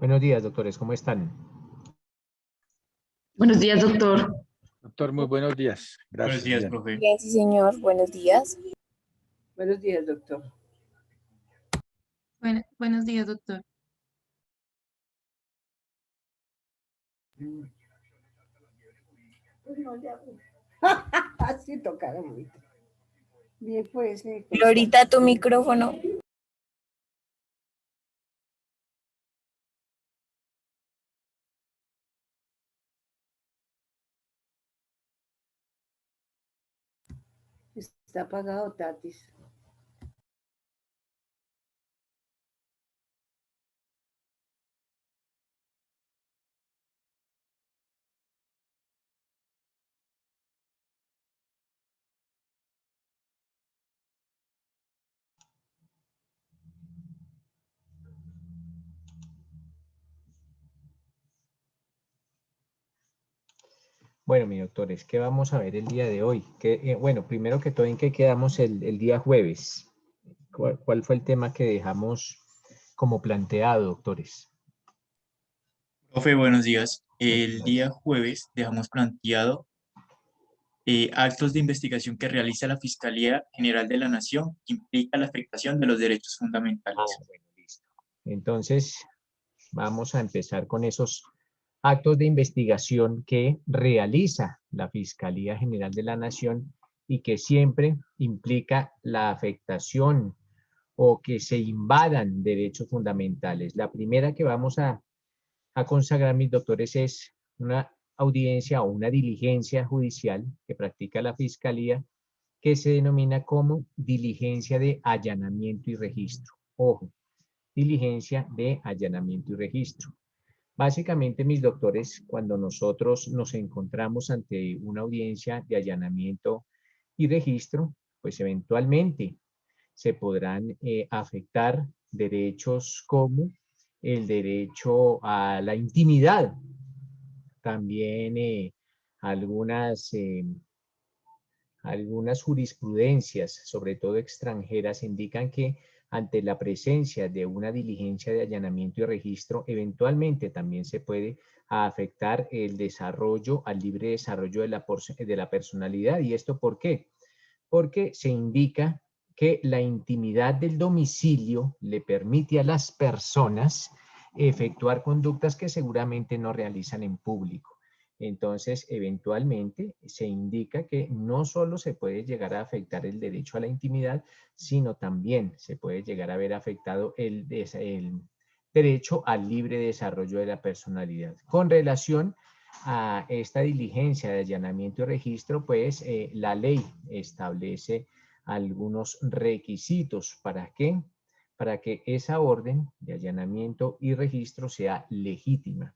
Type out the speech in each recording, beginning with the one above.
Buenos días, doctores, ¿cómo están? Buenos días, doctor. Doctor, muy buenos días. Gracias. Buenos días, Bien. profe. Bien, sí, señor. Buenos días. Buenos días, doctor. Buenos días, doctor. Pues no le hago. Así tocaron mucho. Bien, pues. Glorita, tu micrófono. Está apagado, Tatis. Bueno, mis doctores, ¿qué vamos a ver el día de hoy? Bueno, primero que todo, ¿en qué quedamos el día jueves? ¿Cuál fue el tema que dejamos como planteado, doctores? Profe, buenos días. El día jueves dejamos planteado actos de investigación que realiza la Fiscalía General de la Nación que implica la afectación de los derechos fundamentales. Bueno, listo. Entonces, vamos a empezar con esos actos de investigación que realiza la Fiscalía General de la Nación y que siempre implica la afectación o que se invadan derechos fundamentales. La primera que vamos a consagrar, mis doctores, es una audiencia o una diligencia judicial que practica la Fiscalía que se denomina como diligencia de allanamiento y registro. Ojo, diligencia de allanamiento y registro. Básicamente, mis doctores, cuando nosotros nos encontramos ante una audiencia de allanamiento y registro, pues eventualmente se podrán afectar derechos como el derecho a la intimidad, también algunas jurisprudencias, sobre todo extranjeras, indican que ante la presencia de una diligencia de allanamiento y registro, eventualmente también se puede afectar el desarrollo, al libre desarrollo de la personalidad. ¿Y esto por qué? Porque se indica que la intimidad del domicilio le permite a las personas efectuar conductas que seguramente no realizan en público. Entonces, eventualmente se indica que no solo se puede llegar a afectar el derecho a la intimidad, sino también se puede llegar a ver afectado el derecho al libre desarrollo de la personalidad. Con relación a esta diligencia de allanamiento y registro, pues la ley establece algunos requisitos. ¿Para qué? Para que esa orden de allanamiento y registro sea legítima.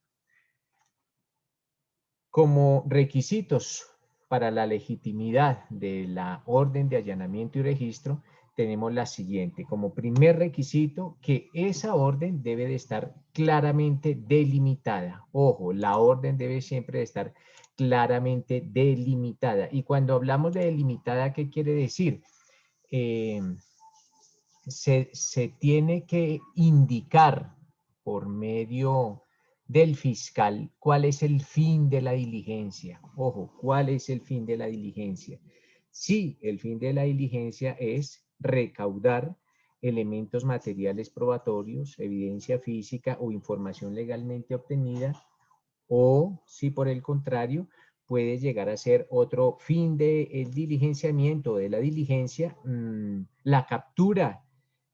Como requisitos para la legitimidad de la orden de allanamiento y registro, tenemos la siguiente. Como primer requisito, que esa orden debe de estar claramente delimitada. Ojo, la orden debe siempre de estar claramente delimitada. Y cuando hablamos de delimitada, ¿qué quiere decir? Se tiene que indicar por medio del fiscal cuál es el fin de la diligencia. Ojo, ¿cuál es el fin de la diligencia? Sí, el fin de la diligencia es recaudar elementos materiales probatorios, evidencia física o información legalmente obtenida, o si por el contrario puede llegar a ser otro fin del diligenciamiento de la diligencia, la captura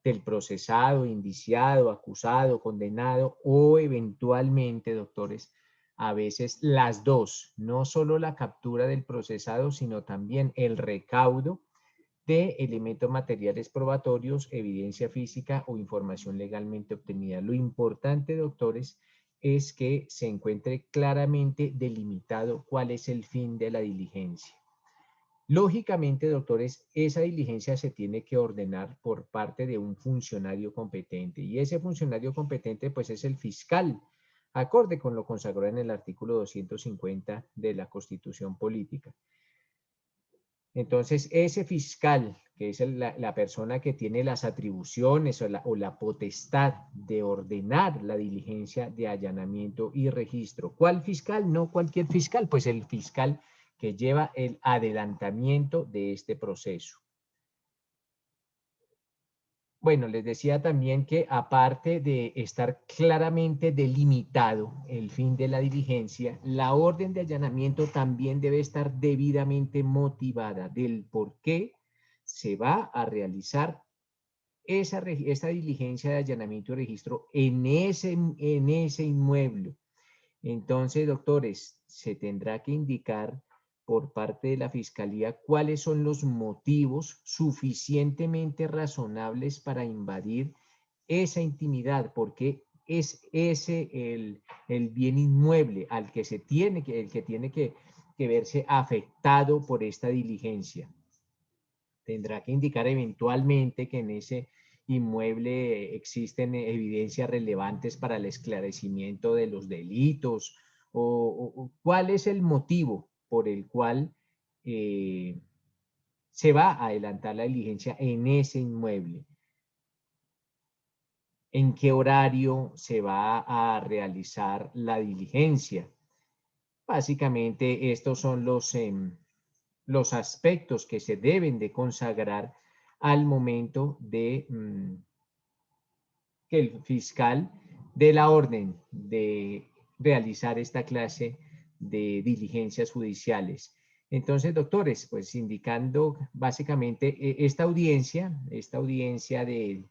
del procesado, indiciado, acusado, condenado o eventualmente, doctores, a veces las dos, no solo la captura del procesado, sino también el recaudo de elementos materiales probatorios, evidencia física o información legalmente obtenida. Lo importante, doctores, es que se encuentre claramente delimitado cuál es el fin de la diligencia. Lógicamente, doctores, esa diligencia se tiene que ordenar por parte de un funcionario competente y ese funcionario competente pues es el fiscal, acorde con lo consagrado en el artículo 250 de la Constitución Política. Entonces, ese fiscal, que es la persona que tiene las atribuciones o la potestad de ordenar la diligencia de allanamiento y registro. ¿Cuál fiscal? No cualquier fiscal, pues el fiscal que lleva el adelantamiento de este proceso. Bueno, les decía también que aparte de estar claramente delimitado el fin de la diligencia, la orden de allanamiento también debe estar debidamente motivada del por qué se va a realizar esa diligencia de allanamiento y registro en ese inmueble. Entonces, doctores, se tendrá que indicar por parte de la Fiscalía cuáles son los motivos suficientemente razonables para invadir esa intimidad, porque es ese el bien inmueble al que se tiene que, el que tiene que verse afectado por esta diligencia. Tendrá que indicar eventualmente que en ese inmueble existen evidencias relevantes para el esclarecimiento de los delitos o cuál es el motivo por el cual se va a adelantar la diligencia en ese inmueble. ¿En qué horario se va a realizar la diligencia? Básicamente estos son los aspectos que se deben de consagrar al momento de que el fiscal dé la orden de realizar esta clase de diligencias judiciales. Entonces, doctores, pues indicando básicamente esta audiencia de,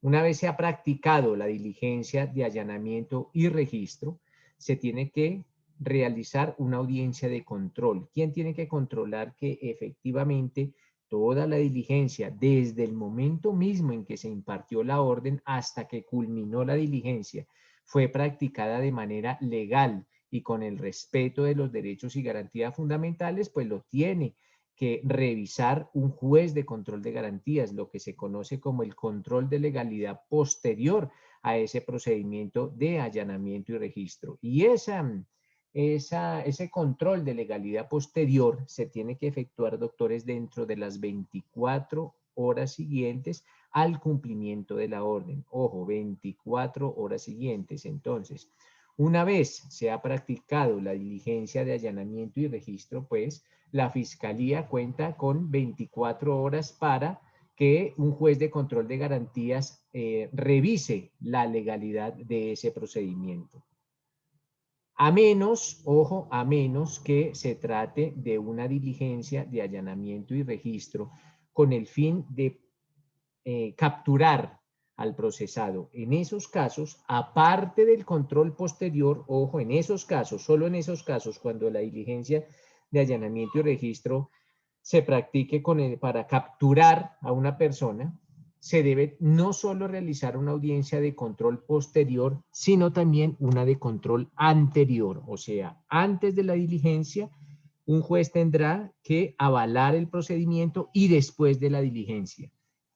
una vez se ha practicado la diligencia de allanamiento y registro, se tiene que realizar una audiencia de control. ¿Quién tiene que controlar que efectivamente toda la diligencia, desde el momento mismo en que se impartió la orden hasta que culminó la diligencia, fue practicada de manera legal y con el respeto de los derechos y garantías fundamentales? Pues lo tiene que revisar un juez de control de garantías, lo que se conoce como el control de legalidad posterior a ese procedimiento de allanamiento y registro. Y ese control de legalidad posterior se tiene que efectuar, doctores, dentro de las 24 horas siguientes al cumplimiento de la orden. Ojo, 24 horas siguientes. Entonces, una vez se ha practicado la diligencia de allanamiento y registro, pues la Fiscalía cuenta con 24 horas para que un juez de control de garantías revise la legalidad de ese procedimiento. A menos, ojo, a menos que se trate de una diligencia de allanamiento y registro con el fin de capturar al procesado. En esos casos, aparte del control posterior, ojo, en esos casos, solo en esos casos, cuando la diligencia de allanamiento y registro se practique para capturar a una persona, se debe no solo realizar una audiencia de control posterior, sino también una de control anterior. O sea, antes de la diligencia, un juez tendrá que avalar el procedimiento y después de la diligencia.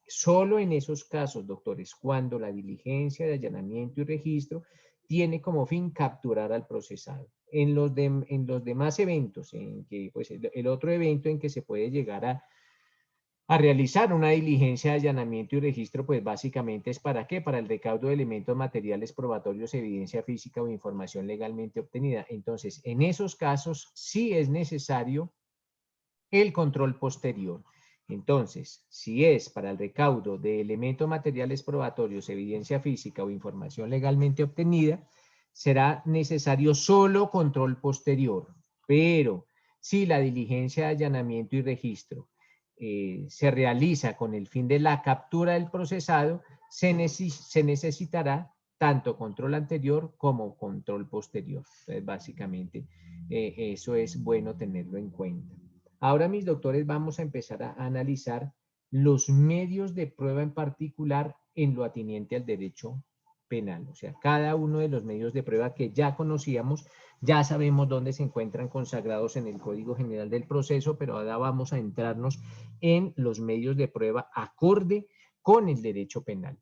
Solo en esos casos, doctores, cuando la diligencia de allanamiento y registro tiene como fin capturar al procesado. En los demás eventos, en que, pues, el otro evento en que se puede llegar a realizar una diligencia de allanamiento y registro, pues básicamente es ¿para qué? Para el recaudo de elementos materiales probatorios, evidencia física o información legalmente obtenida. Entonces, en esos casos sí es necesario el control posterior. Entonces, si es para el recaudo de elementos materiales probatorios, evidencia física o información legalmente obtenida, será necesario solo control posterior. Pero si la diligencia de allanamiento y registro se realiza con el fin de la captura del procesado, se necesitará tanto control anterior como control posterior. Entonces, básicamente, eso es bueno tenerlo en cuenta. Ahora, mis doctores, vamos a empezar a analizar los medios de prueba en particular en lo ateniente al derecho penal. O sea, cada uno de los medios de prueba que ya conocíamos, ya sabemos dónde se encuentran consagrados en el Código General del Proceso, pero ahora vamos a entrarnos en los medios de prueba acorde con el derecho penal.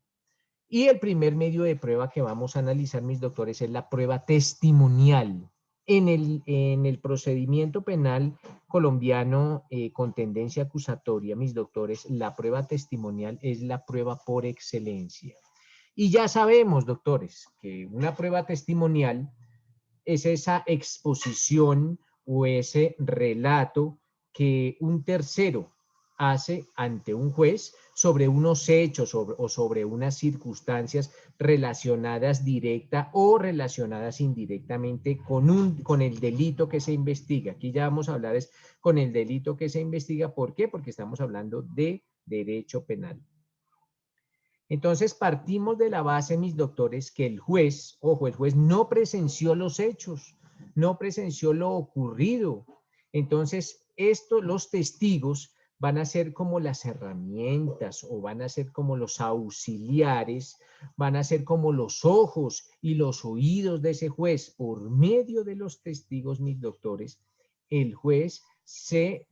Y el primer medio de prueba que vamos a analizar, mis doctores, es la prueba testimonial. En el procedimiento penal colombiano con tendencia acusatoria, mis doctores, la prueba testimonial es la prueba por excelencia. Y ya sabemos, doctores, que una prueba testimonial es esa exposición o ese relato que un tercero hace ante un juez sobre unos hechos o sobre unas circunstancias relacionadas directa o relacionadas indirectamente con el delito que se investiga. Aquí ya vamos a hablar es con el delito que se investiga. ¿Por qué? Porque estamos hablando de derecho penal. Entonces partimos de la base, mis doctores, que el juez, ojo, el juez no presenció los hechos, no presenció lo ocurrido. Entonces, los testigos van a ser como las herramientas o van a ser como los auxiliares, van a ser como los ojos y los oídos de ese juez. Por medio de los testigos, mis doctores, el juez se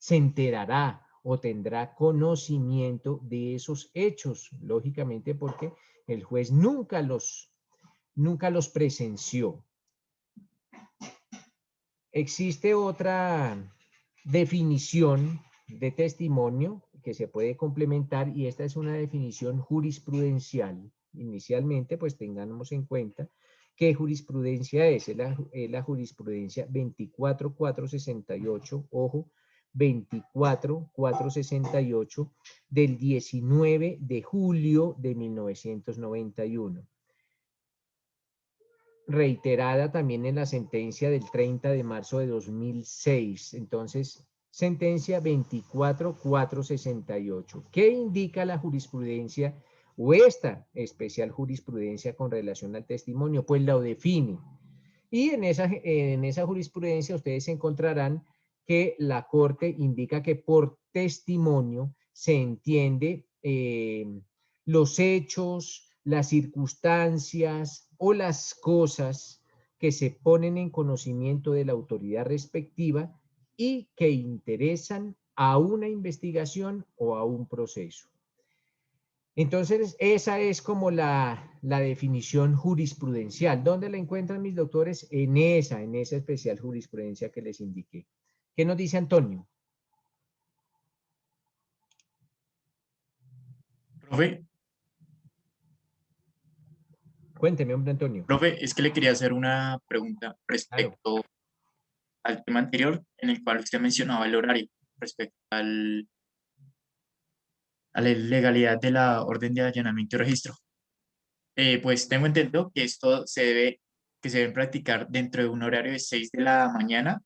enterará o tendrá conocimiento de esos hechos, lógicamente porque el juez nunca los presenció. Existe otra definición de testimonio que se puede complementar y esta es una definición jurisprudencial. Inicialmente, pues tengamos en cuenta qué jurisprudencia es la jurisprudencia 24468, ojo, 24468 del 19 de julio de 1991. Reiterada también en la sentencia del 30 de marzo de 2006. Entonces, sentencia 24468. ¿Qué indica la jurisprudencia o esta especial jurisprudencia con relación al testimonio? Pues lo define. Y en esa jurisprudencia ustedes encontrarán que la Corte indica que por testimonio se entiende los hechos, las circunstancias o las cosas que se ponen en conocimiento de la autoridad respectiva y que interesan a una investigación o a un proceso. Entonces, esa es como la definición jurisprudencial. ¿Dónde la encuentran mis doctores? En esa especial jurisprudencia que les indiqué. ¿Qué nos dice Antonio? Profe, Cuénteme, hombre Antonio. profe, es que le quería hacer una pregunta Claro. respecto al tema anterior en el cual usted mencionaba el horario, respecto a la legalidad de la orden de allanamiento y registro. Pues tengo entendido que esto que se debe practicar dentro de un horario de 6 de la mañana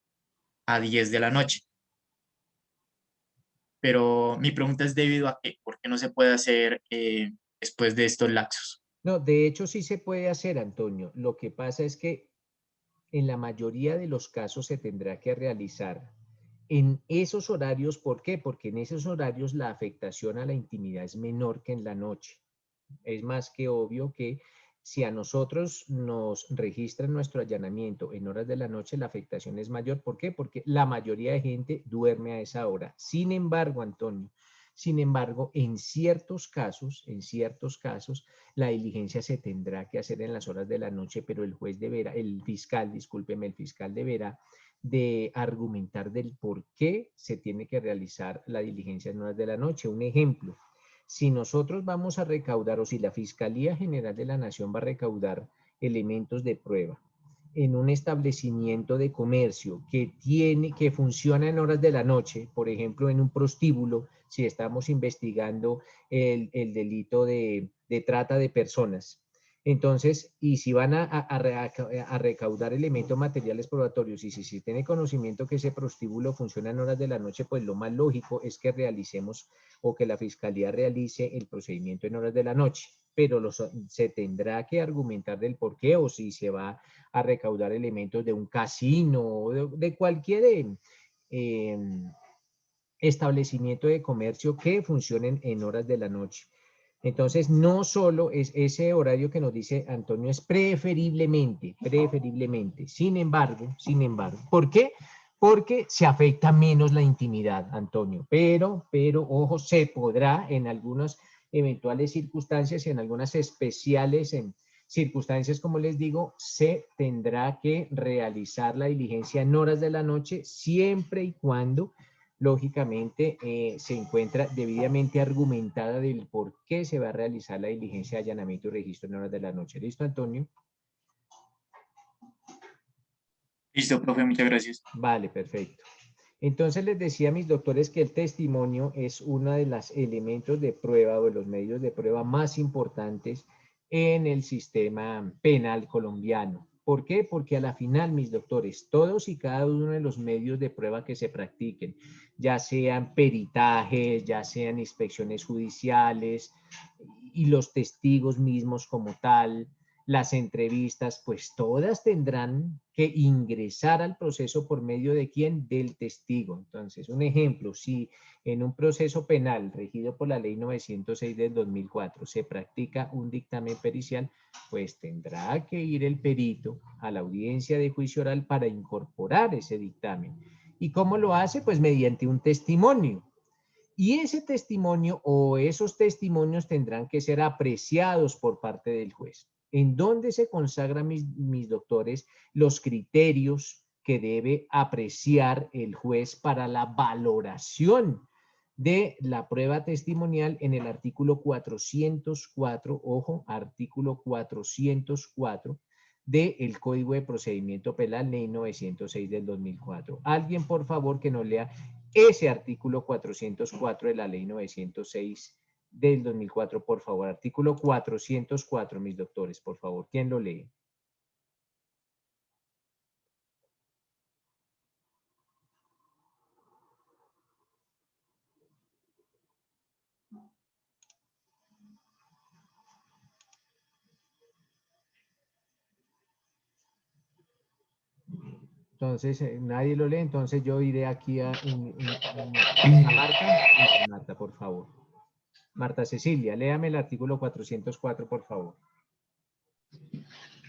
a 10 de la noche. Pero mi pregunta es debido a qué, ¿por qué no se puede hacer después de estos lapsos? No, de hecho sí se puede hacer, Antonio. Lo que pasa es que en la mayoría de los casos se tendrá que realizar en esos horarios. ¿Por qué? Porque en esos horarios la afectación a la intimidad es menor que en la noche. Es más que obvio que si a nosotros nos registran nuestro allanamiento en horas de la noche, la afectación es mayor. ¿Por qué? Porque la mayoría de gente duerme a esa hora. Sin embargo, Antonio, en ciertos casos, la diligencia se tendrá que hacer en las horas de la noche, pero el fiscal deberá de argumentar del por qué se tiene que realizar la diligencia en horas de la noche. Un ejemplo. Si nosotros vamos a recaudar o si la Fiscalía General de la Nación va a recaudar elementos de prueba en un establecimiento de comercio que funciona en horas de la noche, por ejemplo, en un prostíbulo, si estamos investigando el delito de trata de personas. Entonces, y si van a recaudar elementos materiales probatorios y si tiene conocimiento que ese prostíbulo funciona en horas de la noche, pues lo más lógico es que realicemos o que la Fiscalía realice el procedimiento en horas de la noche, pero se tendrá que argumentar del por qué o si se va a recaudar elementos de un casino o de cualquier establecimiento de comercio que funcionen en horas de la noche. Entonces, no solo es ese horario que nos dice Antonio, es preferiblemente. Sin embargo, ¿por qué? Porque se afecta menos la intimidad, Antonio. Pero, ojo, se podrá en algunas eventuales circunstancias y en algunas especiales circunstancias, como les digo, se tendrá que realizar la diligencia en horas de la noche, siempre y cuando, lógicamente, se encuentra debidamente argumentada del por qué se va a realizar la diligencia de allanamiento y registro en horas de la noche. ¿Listo, Antonio? Listo, profe, muchas gracias. Vale, perfecto. Entonces les decía a mis doctores que el testimonio es uno de los elementos de prueba o de los medios de prueba más importantes en el sistema penal colombiano. ¿Por qué? Porque a la final, mis doctores, todos y cada uno de los medios de prueba que se practiquen, ya sean peritajes, ya sean inspecciones judiciales y los testigos mismos como tal, las entrevistas, pues todas tendrán que ingresar al proceso por medio de quién, del testigo. Entonces, un ejemplo, si en un proceso penal regido por la ley 906 del 2004 se practica un dictamen pericial, pues tendrá que ir el perito a la audiencia de juicio oral para incorporar ese dictamen. ¿Y cómo lo hace? Pues mediante un testimonio. Y ese testimonio o esos testimonios tendrán que ser apreciados por parte del juez. ¿En dónde se consagran mis doctores los criterios que debe apreciar el juez para la valoración de la prueba testimonial? En el artículo 404, ojo, artículo 404 del Código de Procedimiento Penal, ley 906 del 2004. Alguien, por favor, que nos lea ese artículo 404 de la ley 906 del 2004, por favor. Artículo 404, mis doctores, por favor. ¿Quién lo lee? Entonces, nadie lo lee, entonces yo iré aquí a Marta. Marta, por favor. Marta Cecilia, léame el artículo 404, por favor.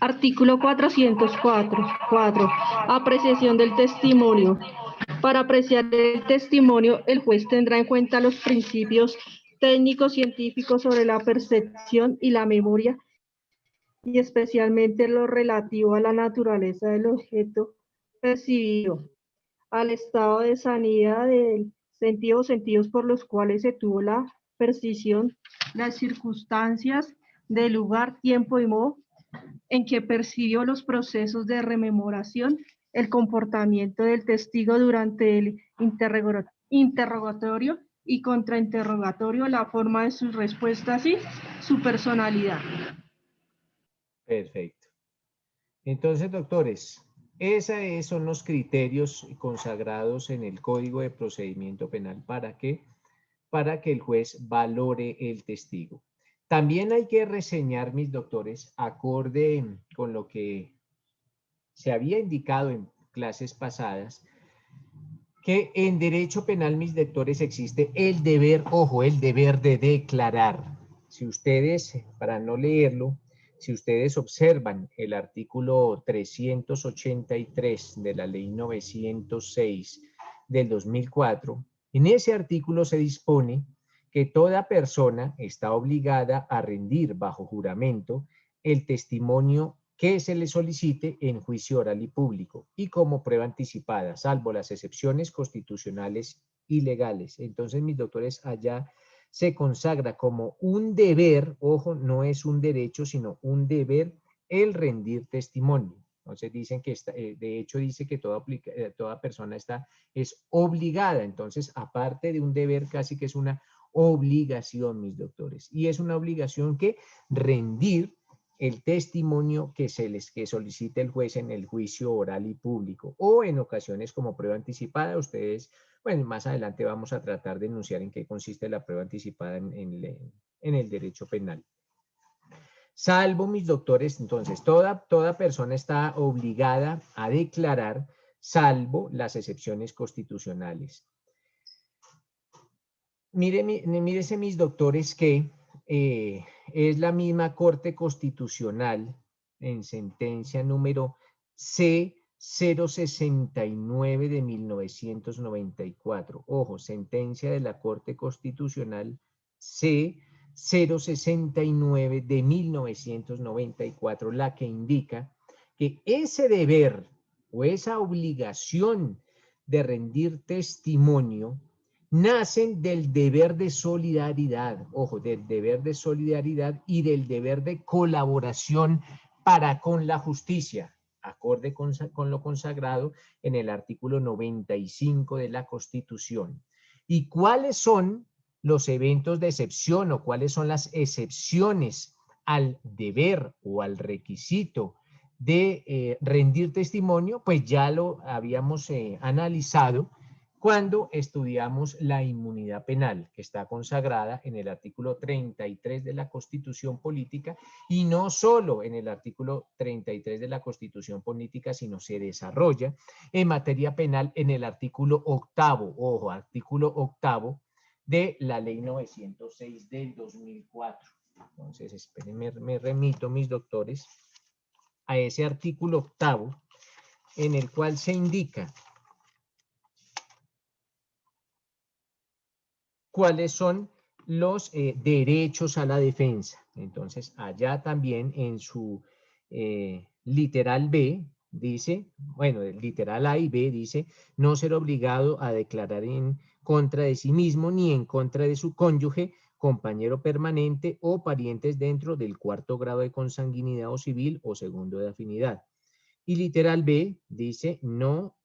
Artículo 404. Apreciación del testimonio. Para apreciar el testimonio, el juez tendrá en cuenta los principios técnicos científicos sobre la percepción y la memoria, y especialmente lo relativo a la naturaleza del objeto percibido, al estado de sanidad del sentido o sentidos por los cuales se tuvo la percepción, las circunstancias del lugar, tiempo y modo en que percibió los procesos de rememoración, el comportamiento del testigo durante el interrogatorio y contrainterrogatorio, la forma de sus respuestas y su personalidad. Perfecto. Entonces, doctores, esos son los criterios consagrados en el Código de Procedimiento Penal. ¿Para qué? Para que el juez valore el testigo. También hay que reseñar, mis doctores, acorde con lo que se había indicado en clases pasadas, que en derecho penal, mis doctores, existe el deber, ojo, el deber de declarar. Si ustedes, para no leerlo, si ustedes observan el artículo 383 de la ley 906 del 2004, en ese artículo se dispone que toda persona está obligada a rendir bajo juramento el testimonio que se le solicite en juicio oral y público y como prueba anticipada, salvo las excepciones constitucionales y legales. Entonces, mis doctores, allá se consagra como un deber, ojo, no es un derecho, sino un deber el rendir testimonio. Entonces dicen que, de hecho dice que toda persona es obligada, entonces aparte de un deber casi que es una obligación, mis doctores, y es una obligación que rendir el testimonio que solicite el juez en el juicio oral y público o en ocasiones como prueba anticipada. Ustedes, bueno, más adelante vamos a tratar de enunciar en qué consiste la prueba anticipada en el derecho penal. Salvo, mis doctores, entonces, toda persona está obligada a declarar, salvo las excepciones constitucionales. Mírese, mis doctores, que es la misma Corte Constitucional en sentencia número C069 de 1994. Ojo, sentencia de la Corte Constitucional C 069 de 1994, la que indica que ese deber o esa obligación de rendir testimonio nacen del deber de solidaridad, ojo, del deber de solidaridad y del deber de colaboración para con la justicia, acorde con lo consagrado en el artículo 95 de la Constitución. ¿Y cuáles son los eventos de excepción o cuáles son las excepciones al deber o al requisito de rendir testimonio? Pues ya lo habíamos analizado cuando estudiamos la inmunidad penal, que está consagrada en el artículo 33 de la Constitución Política, y no solo en el artículo 33 de la Constitución Política, sino se desarrolla en materia penal en el artículo 8º, ojo, artículo 8º de la Ley 906 del 2004. Entonces, espérenme, me remito, mis doctores, a ese artículo 8º en el cual se indica cuáles son los derechos a la defensa. Entonces, allá también en su literal B dice, bueno, el literal A y B dice, no ser obligado a declarar en contra de sí mismo ni en contra de su cónyuge, compañero permanente o parientes dentro del 4º grado de consanguinidad o civil o 2º de afinidad. Y literal B dice, no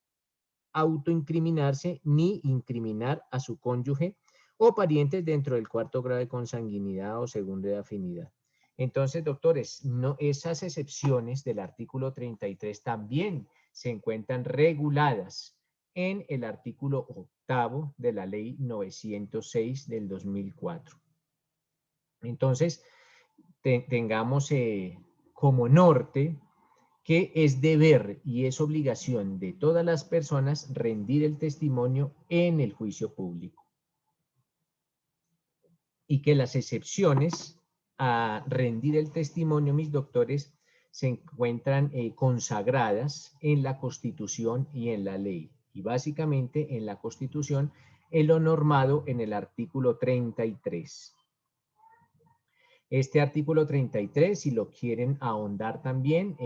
autoincriminarse ni incriminar a su cónyuge o parientes dentro del 4º grado de consanguinidad o 2º de afinidad. Entonces, doctores, no, esas excepciones del artículo 33 también se encuentran reguladas en el artículo 8º de la Ley 906 del 2004. Entonces, tengamos como norte que es deber y es obligación de todas las personas rendir el testimonio en el juicio público. Y que las excepciones a rendir el testimonio, mis doctores, se encuentran consagradas en la Constitución y en la ley. Y básicamente en la Constitución, en lo normado en el artículo 33. Este artículo 33, si lo quieren ahondar también,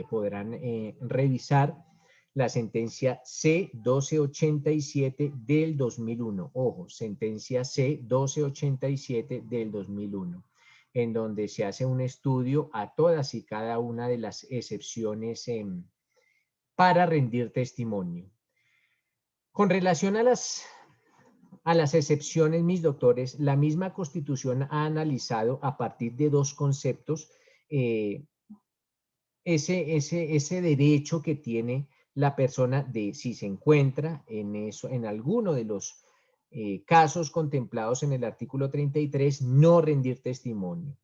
podrán revisar la sentencia C-1287 del 2001. Ojo, sentencia C-1287 del 2001, en donde se hace un estudio a todas y cada una de las excepciones para rendir testimonio. Con relación a las excepciones, mis doctores, la misma Constitución ha analizado a partir de dos conceptos ese derecho que tiene la persona de, si se encuentra en alguno de los casos contemplados en el artículo 33, no rendir testimonio.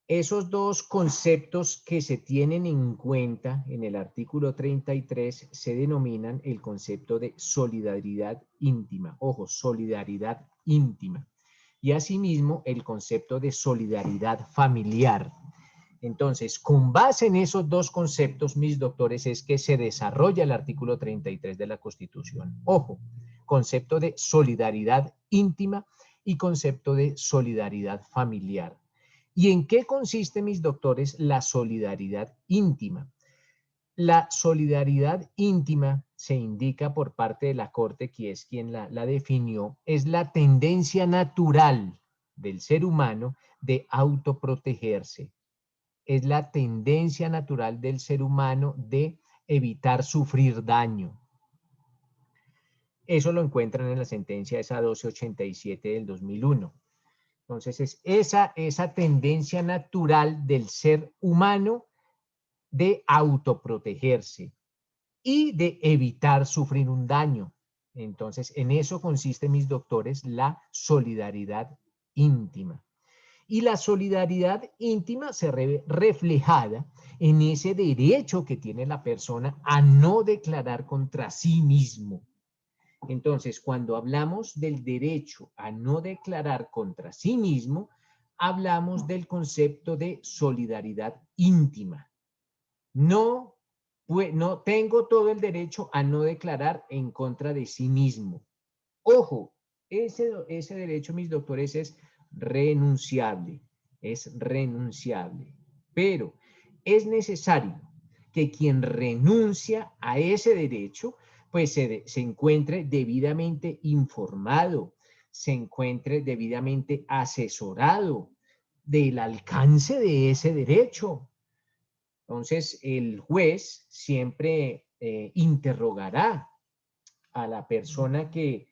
Esos dos conceptos que se tienen en cuenta en el artículo 33 se denominan el concepto de solidaridad íntima. Ojo, solidaridad íntima. Y asimismo el concepto de solidaridad familiar. Entonces, con base en esos dos conceptos, mis doctores, es que se desarrolla el artículo 33 de la Constitución. Ojo, concepto de solidaridad íntima y concepto de solidaridad familiar. ¿Y en qué consiste, mis doctores, la solidaridad íntima? La solidaridad íntima se indica por parte de la Corte, que es quien la definió, es la tendencia natural del ser humano de autoprotegerse. Es la tendencia natural del ser humano de evitar sufrir daño. Eso lo encuentran en la sentencia esa 1287 del 2001. Entonces, es esa tendencia natural del ser humano de autoprotegerse y de evitar sufrir un daño. Entonces, en eso consiste, mis doctores, la solidaridad íntima. Y la solidaridad íntima se ve reflejada en ese derecho que tiene la persona a no declarar contra sí mismo. Entonces, cuando hablamos del derecho a no declarar contra sí mismo, hablamos del concepto de solidaridad íntima. No tengo todo el derecho a no declarar en contra de sí mismo. Ojo, ese derecho, mis doctores, es renunciable, pero es necesario que quien renuncia a ese derecho, pues se encuentre debidamente informado, se encuentre debidamente asesorado del alcance de ese derecho. Entonces, el juez siempre interrogará a la persona que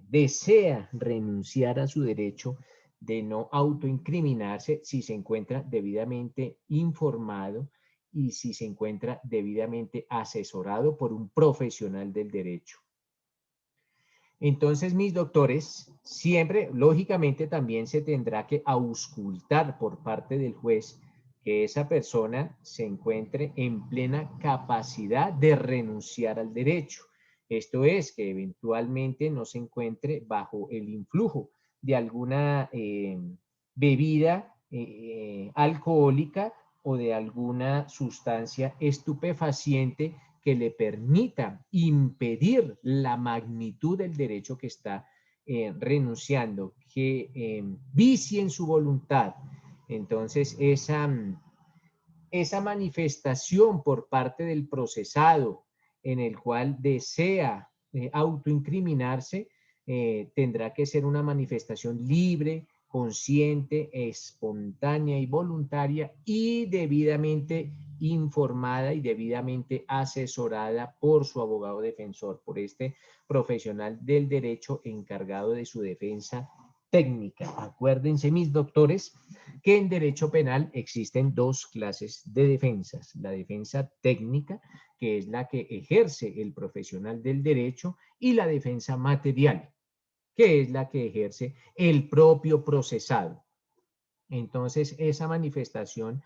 desea renunciar a su derecho de no autoincriminarse si se encuentra debidamente informado y si se encuentra debidamente asesorado por un profesional del derecho. Entonces, mis doctores, siempre, lógicamente, también se tendrá que auscultar por parte del juez que esa persona se encuentre en plena capacidad de renunciar al derecho. Esto es, que eventualmente no se encuentre bajo el influjo de alguna bebida alcohólica o de alguna sustancia estupefaciente que le permita impedir la magnitud del derecho que está renunciando, que vicien su voluntad. Entonces, esa manifestación por parte del procesado en el cual desea autoincriminarse, tendrá que ser una manifestación libre, consciente, espontánea y voluntaria y debidamente informada y debidamente asesorada por su abogado defensor, por este profesional del derecho encargado de su defensa técnica. Acuérdense, mis doctores, que en derecho penal existen dos clases de defensas. La defensa técnica, que es la que ejerce el profesional del derecho, y la defensa material, que es la que ejerce el propio procesado. Entonces, esa manifestación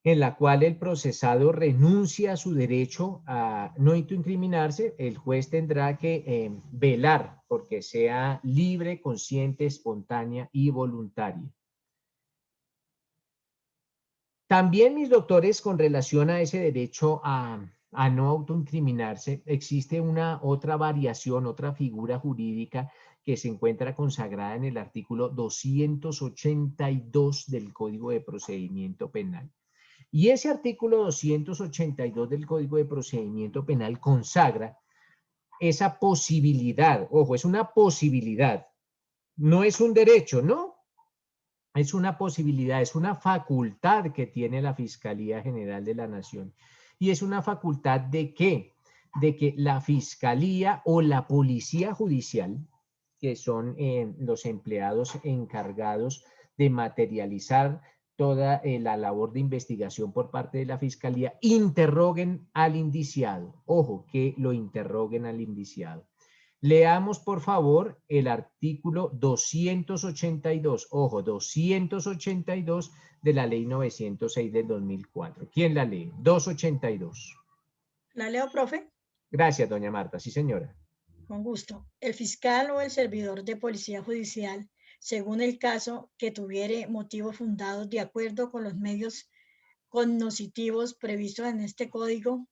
en la cual el procesado renuncia a su derecho a no autoincriminarse, el juez tendrá que velar porque sea libre, consciente, espontánea y voluntaria. También, mis doctores, con relación a ese derecho a no autoincriminarse, existe una otra variación, otra figura jurídica que se encuentra consagrada en el artículo 282 del Código de Procedimiento Penal. Y ese artículo 282 del Código de Procedimiento Penal consagra esa posibilidad, ojo, es una posibilidad, no es un derecho, ¿no? Es una posibilidad, es una facultad que tiene la Fiscalía General de la Nación. ¿Y es una facultad de qué? De que la Fiscalía o la Policía Judicial, que son los empleados encargados de materializar toda la labor de investigación por parte de la Fiscalía, interroguen al indiciado. Ojo, que lo interroguen al indiciado. Leamos, por favor, el artículo 282, ojo, 282 de la Ley 906 del 2004. ¿Quién la lee? 282. ¿La leo, profe? Gracias, doña Marta. Sí, señora. Con gusto. El fiscal o el servidor de policía judicial, según el caso que tuviere motivos fundados de acuerdo con los medios cognoscitivos previstos en este código,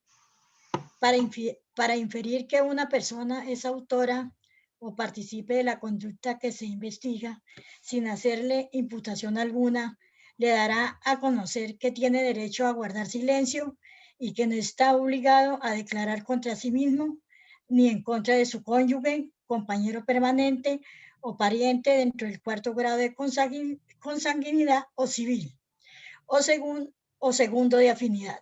para inferir que una persona es autora o participe de la conducta que se investiga sin hacerle imputación alguna, le dará a conocer que tiene derecho a guardar silencio y que no está obligado a declarar contra sí mismo ni en contra de su cónyuge, compañero permanente o pariente dentro del cuarto grado de consanguinidad o civil o segundo de afinidad.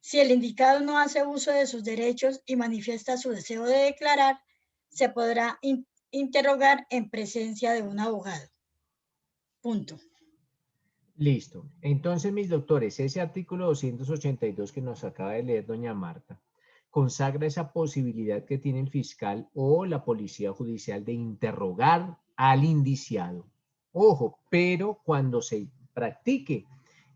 Si el indicado no hace uso de sus derechos y manifiesta su deseo de declarar, se podrá interrogar en presencia de un abogado. Punto. Listo. Entonces, mis doctores, ese artículo 282 que nos acaba de leer doña Marta consagra esa posibilidad que tiene el fiscal o la policía judicial de interrogar al indiciado. Ojo, pero cuando se practique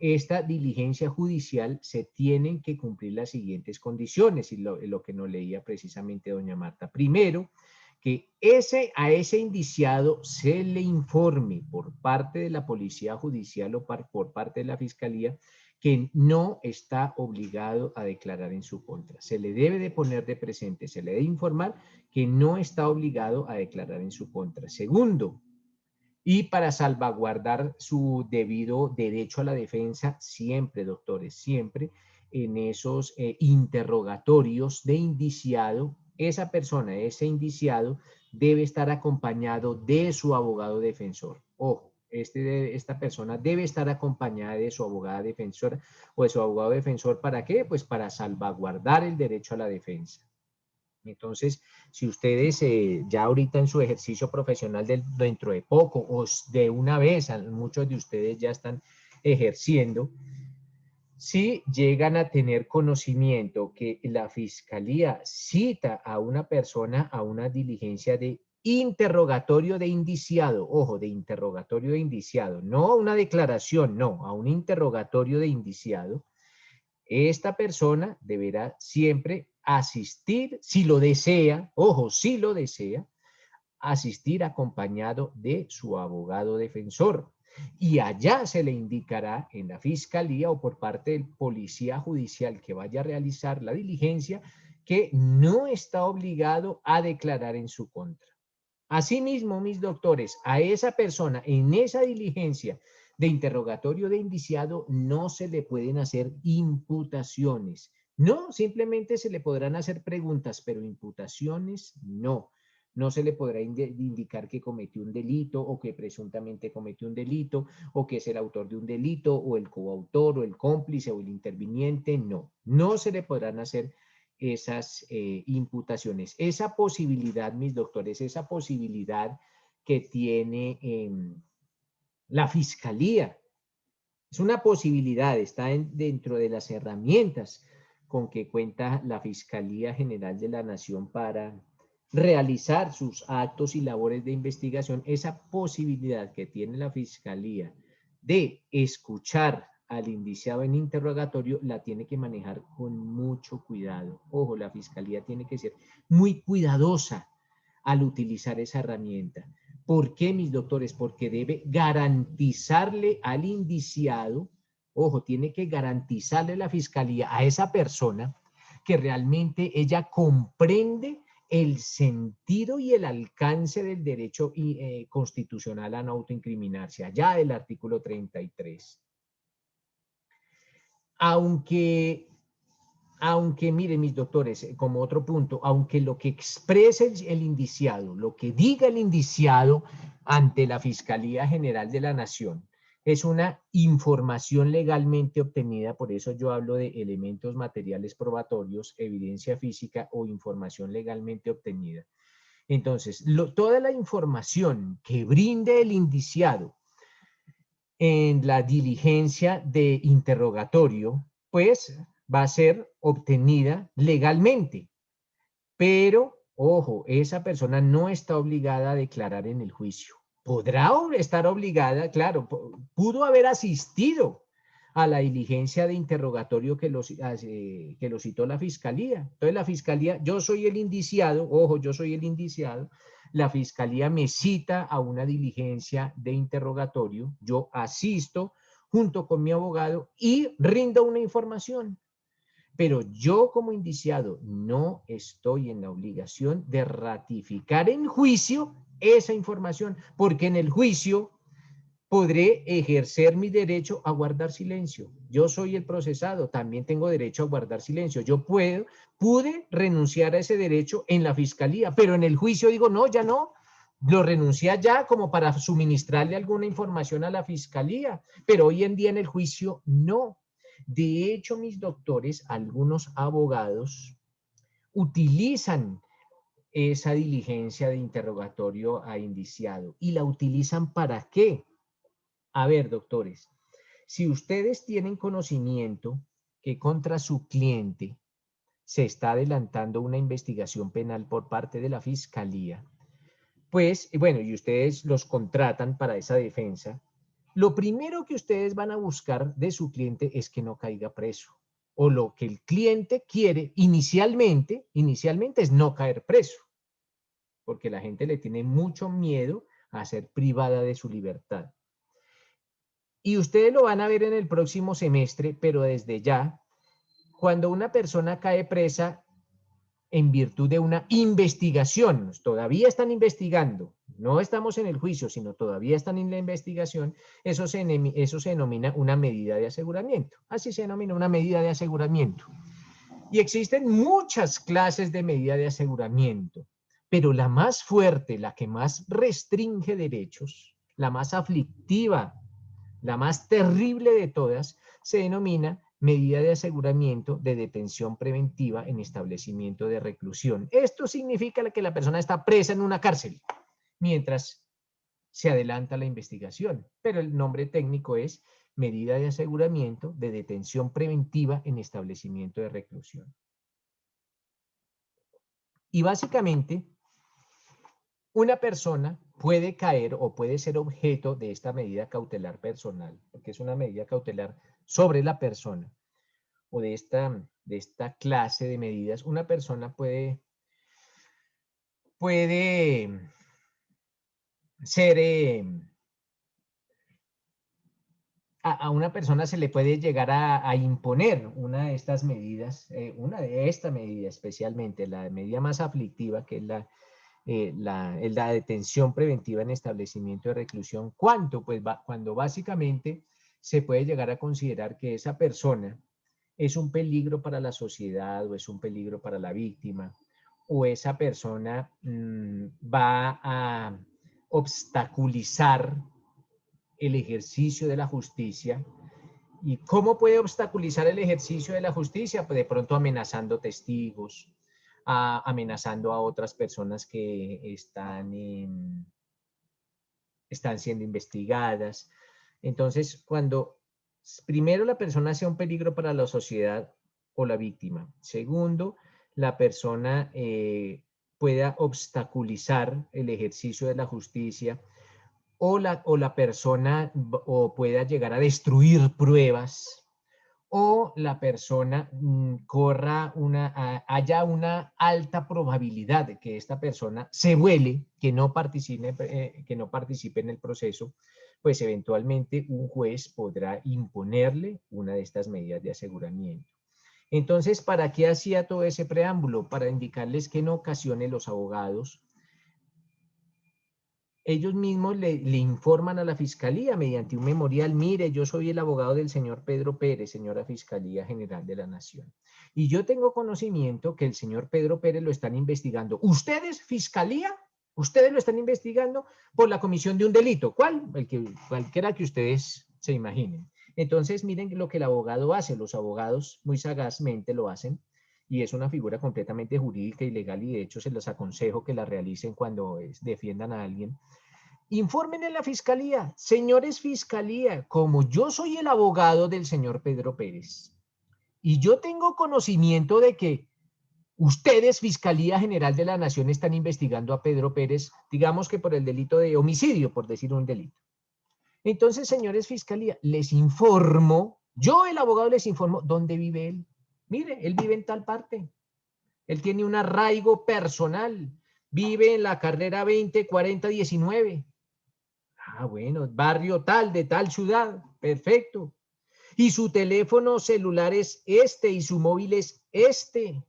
esta diligencia judicial se tienen que cumplir las siguientes condiciones, y lo que nos leía precisamente doña Marta. Primero, que a ese indiciado se le informe por parte de la policía judicial o por parte de la fiscalía que no está obligado a declarar en su contra. Se le debe de poner de presente, se le debe informar que no está obligado a declarar en su contra. Segundo, Y para salvaguardar su debido derecho a la defensa, siempre, doctores, siempre en esos interrogatorios de indiciado, esa persona, ese indiciado, debe estar acompañado de su abogado defensor. Ojo, esta persona debe estar acompañada de su abogada defensora o de su abogado defensor. ¿Para qué? Pues para salvaguardar el derecho a la defensa. Entonces, si ustedes ya ahorita en su ejercicio profesional dentro de poco o de una vez, muchos de ustedes ya están ejerciendo, si llegan a tener conocimiento que la fiscalía cita a una persona a una diligencia de interrogatorio de indiciado, ojo, de interrogatorio de indiciado, no a una declaración, no, a un interrogatorio de indiciado, esta persona deberá siempre asistir, si lo desea, ojo, si lo desea, asistir acompañado de su abogado defensor. Y allá se le indicará en la fiscalía o por parte del policía judicial que vaya a realizar la diligencia que no está obligado a declarar en su contra. Asimismo, mis doctores, a esa persona en esa diligencia de interrogatorio de indiciado no se le pueden hacer imputaciones. No, simplemente se le podrán hacer preguntas, pero imputaciones no. No se le podrá indicar que cometió un delito o que presuntamente cometió un delito o que es el autor de un delito o el coautor o el cómplice o el interviniente. No, no se le podrán hacer esas imputaciones. Esa posibilidad, mis doctores, esa posibilidad que tiene la fiscalía, es una posibilidad, está dentro de las herramientas con que cuenta la Fiscalía General de la Nación para realizar sus actos y labores de investigación. Esa posibilidad que tiene la Fiscalía de escuchar al indiciado en interrogatorio la tiene que manejar con mucho cuidado. Ojo, la Fiscalía tiene que ser muy cuidadosa al utilizar esa herramienta. ¿Por qué, mis doctores? Porque debe garantizarle al indiciado, ojo, tiene que garantizarle la Fiscalía a esa persona que realmente ella comprende el sentido y el alcance del derecho constitucional a no autoincriminarse, allá del artículo 33. Aunque, miren mis doctores, como otro punto, aunque lo que exprese el indiciado, lo que diga el indiciado ante la Fiscalía General de la Nación, es una información legalmente obtenida, por eso yo hablo de elementos materiales probatorios, evidencia física o información legalmente obtenida. Entonces, toda la información que brinde el indiciado en la diligencia de interrogatorio, pues va a ser obtenida legalmente. Pero, ojo, esa persona no está obligada a declarar en el juicio. Podrá estar obligada, claro, pudo haber asistido a la diligencia de interrogatorio que lo citó la Fiscalía. Entonces la Fiscalía, yo soy el indiciado, ojo, yo soy el indiciado, la Fiscalía me cita a una diligencia de interrogatorio, yo asisto junto con mi abogado y rindo una información. Pero yo como indiciado no estoy en la obligación de ratificar en juicio esa información, porque en el juicio podré ejercer mi derecho a guardar silencio. Yo soy el procesado, también tengo derecho a guardar silencio. Yo pude renunciar a ese derecho en la Fiscalía, pero en el juicio digo, no, ya no. Lo renuncié ya como para suministrarle alguna información a la Fiscalía, pero hoy en día en el juicio no. De hecho, mis doctores, algunos abogados utilizan esa diligencia de interrogatorio a indiciado. ¿Y la utilizan para qué? A ver, doctores, si ustedes tienen conocimiento que contra su cliente se está adelantando una investigación penal por parte de la Fiscalía, pues, bueno, y ustedes los contratan para esa defensa, lo primero que ustedes van a buscar de su cliente es que no caiga preso. O lo que el cliente quiere inicialmente es no caer preso, porque la gente le tiene mucho miedo a ser privada de su libertad. Y ustedes lo van a ver en el próximo semestre, pero desde ya, cuando una persona cae presa, en virtud de una investigación. Todavía están investigando, no estamos en el juicio, sino todavía están en la investigación. Eso se denomina una medida de aseguramiento. Así se denomina una medida de aseguramiento. Y existen muchas clases de medida de aseguramiento, pero la más fuerte, la que más restringe derechos, la más aflictiva, la más terrible de todas, se denomina medida de aseguramiento de detención preventiva en establecimiento de reclusión. Esto significa que la persona está presa en una cárcel mientras se adelanta la investigación, pero el nombre técnico es medida de aseguramiento de detención preventiva en establecimiento de reclusión. Y básicamente, una persona puede caer o puede ser objeto de esta medida cautelar personal, porque es una medida cautelar sobre la persona, o de esta clase de medidas. Una persona puede ser, a una persona se le puede llegar a imponer una de estas medidas, especialmente, la medida más aflictiva, que es la detención preventiva en establecimiento de reclusión. ¿Cuánto? Pues cuando básicamente se puede llegar a considerar que esa persona es un peligro para la sociedad o es un peligro para la víctima, o esa persona va a obstaculizar el ejercicio de la justicia. ¿Y cómo puede obstaculizar el ejercicio de la justicia? Pues de pronto amenazando testigos, amenazando a otras personas que están siendo investigadas. Entonces, cuando primero la persona sea un peligro para la sociedad o la víctima. Segundo, la persona pueda obstaculizar el ejercicio de la justicia, o la persona pueda llegar a destruir pruebas, o la persona haya una alta probabilidad de que esta persona se vuele, que no participe en el proceso, pues eventualmente un juez podrá imponerle una de estas medidas de aseguramiento. Entonces, ¿para qué hacía todo ese preámbulo? Para indicarles que en ocasiones los abogados, ellos mismos le informan a la Fiscalía mediante un memorial: mire, yo soy el abogado del señor Pedro Pérez, señora Fiscalía General de la Nación, y yo tengo conocimiento que el señor Pedro Pérez lo están investigando. ¿Ustedes, Fiscalía? Ustedes lo están investigando por la comisión de un delito. ¿Cuál? Cualquiera que ustedes se imaginen. Entonces, miren lo que el abogado hace. Los abogados muy sagazmente lo hacen, y es una figura completamente jurídica y legal, y de hecho se los aconsejo que la realicen cuando defiendan a alguien. Informen en la Fiscalía: señores Fiscalía, como yo soy el abogado del señor Pedro Pérez y yo tengo conocimiento de que ustedes, Fiscalía General de la Nación, están investigando a Pedro Pérez, digamos que por el delito de homicidio, por decir un delito. Entonces, señores Fiscalía, les informo, yo el abogado les informo dónde vive él. Mire, él vive en tal parte. Él tiene un arraigo personal. Vive en la carrera 204019. Ah, bueno, barrio tal, de tal ciudad. Perfecto. Y su teléfono celular es este y su móvil es este.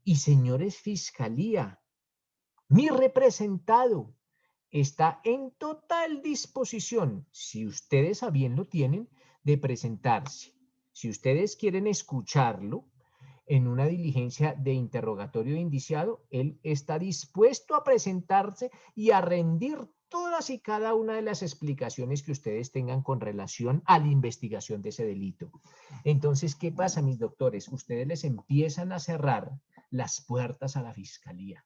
Y señores Fiscalía, mi representado está en total disposición, si ustedes a bien lo tienen, de presentarse. Si ustedes quieren escucharlo en una diligencia de interrogatorio de indiciado, él está dispuesto a presentarse y a rendir todas y cada una de las explicaciones que ustedes tengan con relación a la investigación de ese delito. Entonces, ¿qué pasa, mis doctores? Ustedes les empiezan a cerrar las puertas a la Fiscalía.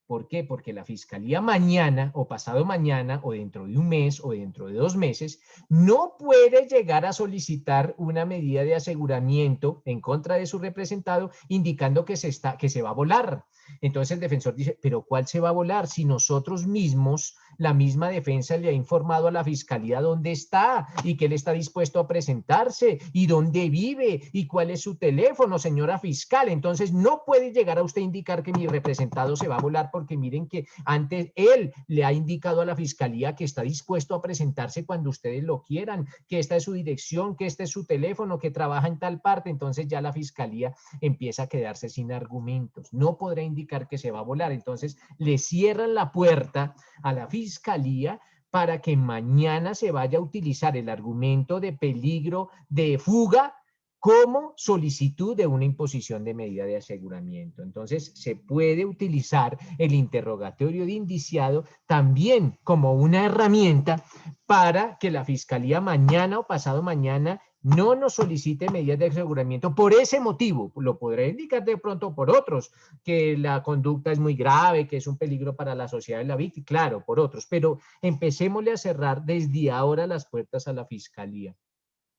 ¿Por qué? Porque la Fiscalía mañana o pasado mañana o dentro de un mes o dentro de 2 meses no puede llegar a solicitar una medida de aseguramiento en contra de su representado indicando que se va a volar. Entonces el defensor dice: ¿pero cuál se va a volar? Si nosotros mismos, la misma defensa le ha informado a la Fiscalía dónde está y que él está dispuesto a presentarse y dónde vive y cuál es su teléfono, señora fiscal. Entonces no puede llegar a usted a indicar que mi representado se va a volar porque miren que antes él le ha indicado a la fiscalía que está dispuesto a presentarse cuando ustedes lo quieran, que esta es su dirección, que este es su teléfono, que trabaja en tal parte. Entonces ya la fiscalía empieza a quedarse sin argumentos. No podrá indicar que se va a volar. Entonces le cierran la puerta a la fiscalía para que mañana se vaya a utilizar el argumento de peligro de fuga como solicitud de una imposición de medida de aseguramiento. Entonces, se puede utilizar el interrogatorio de indiciado también como una herramienta para que la fiscalía mañana o pasado mañana no nos solicite medidas de aseguramiento por ese motivo. Lo podré indicar de pronto por otros, que la conducta es muy grave, que es un peligro para la sociedad de la víctima, claro, por otros, pero empecémosle a cerrar desde ahora las puertas a la fiscalía.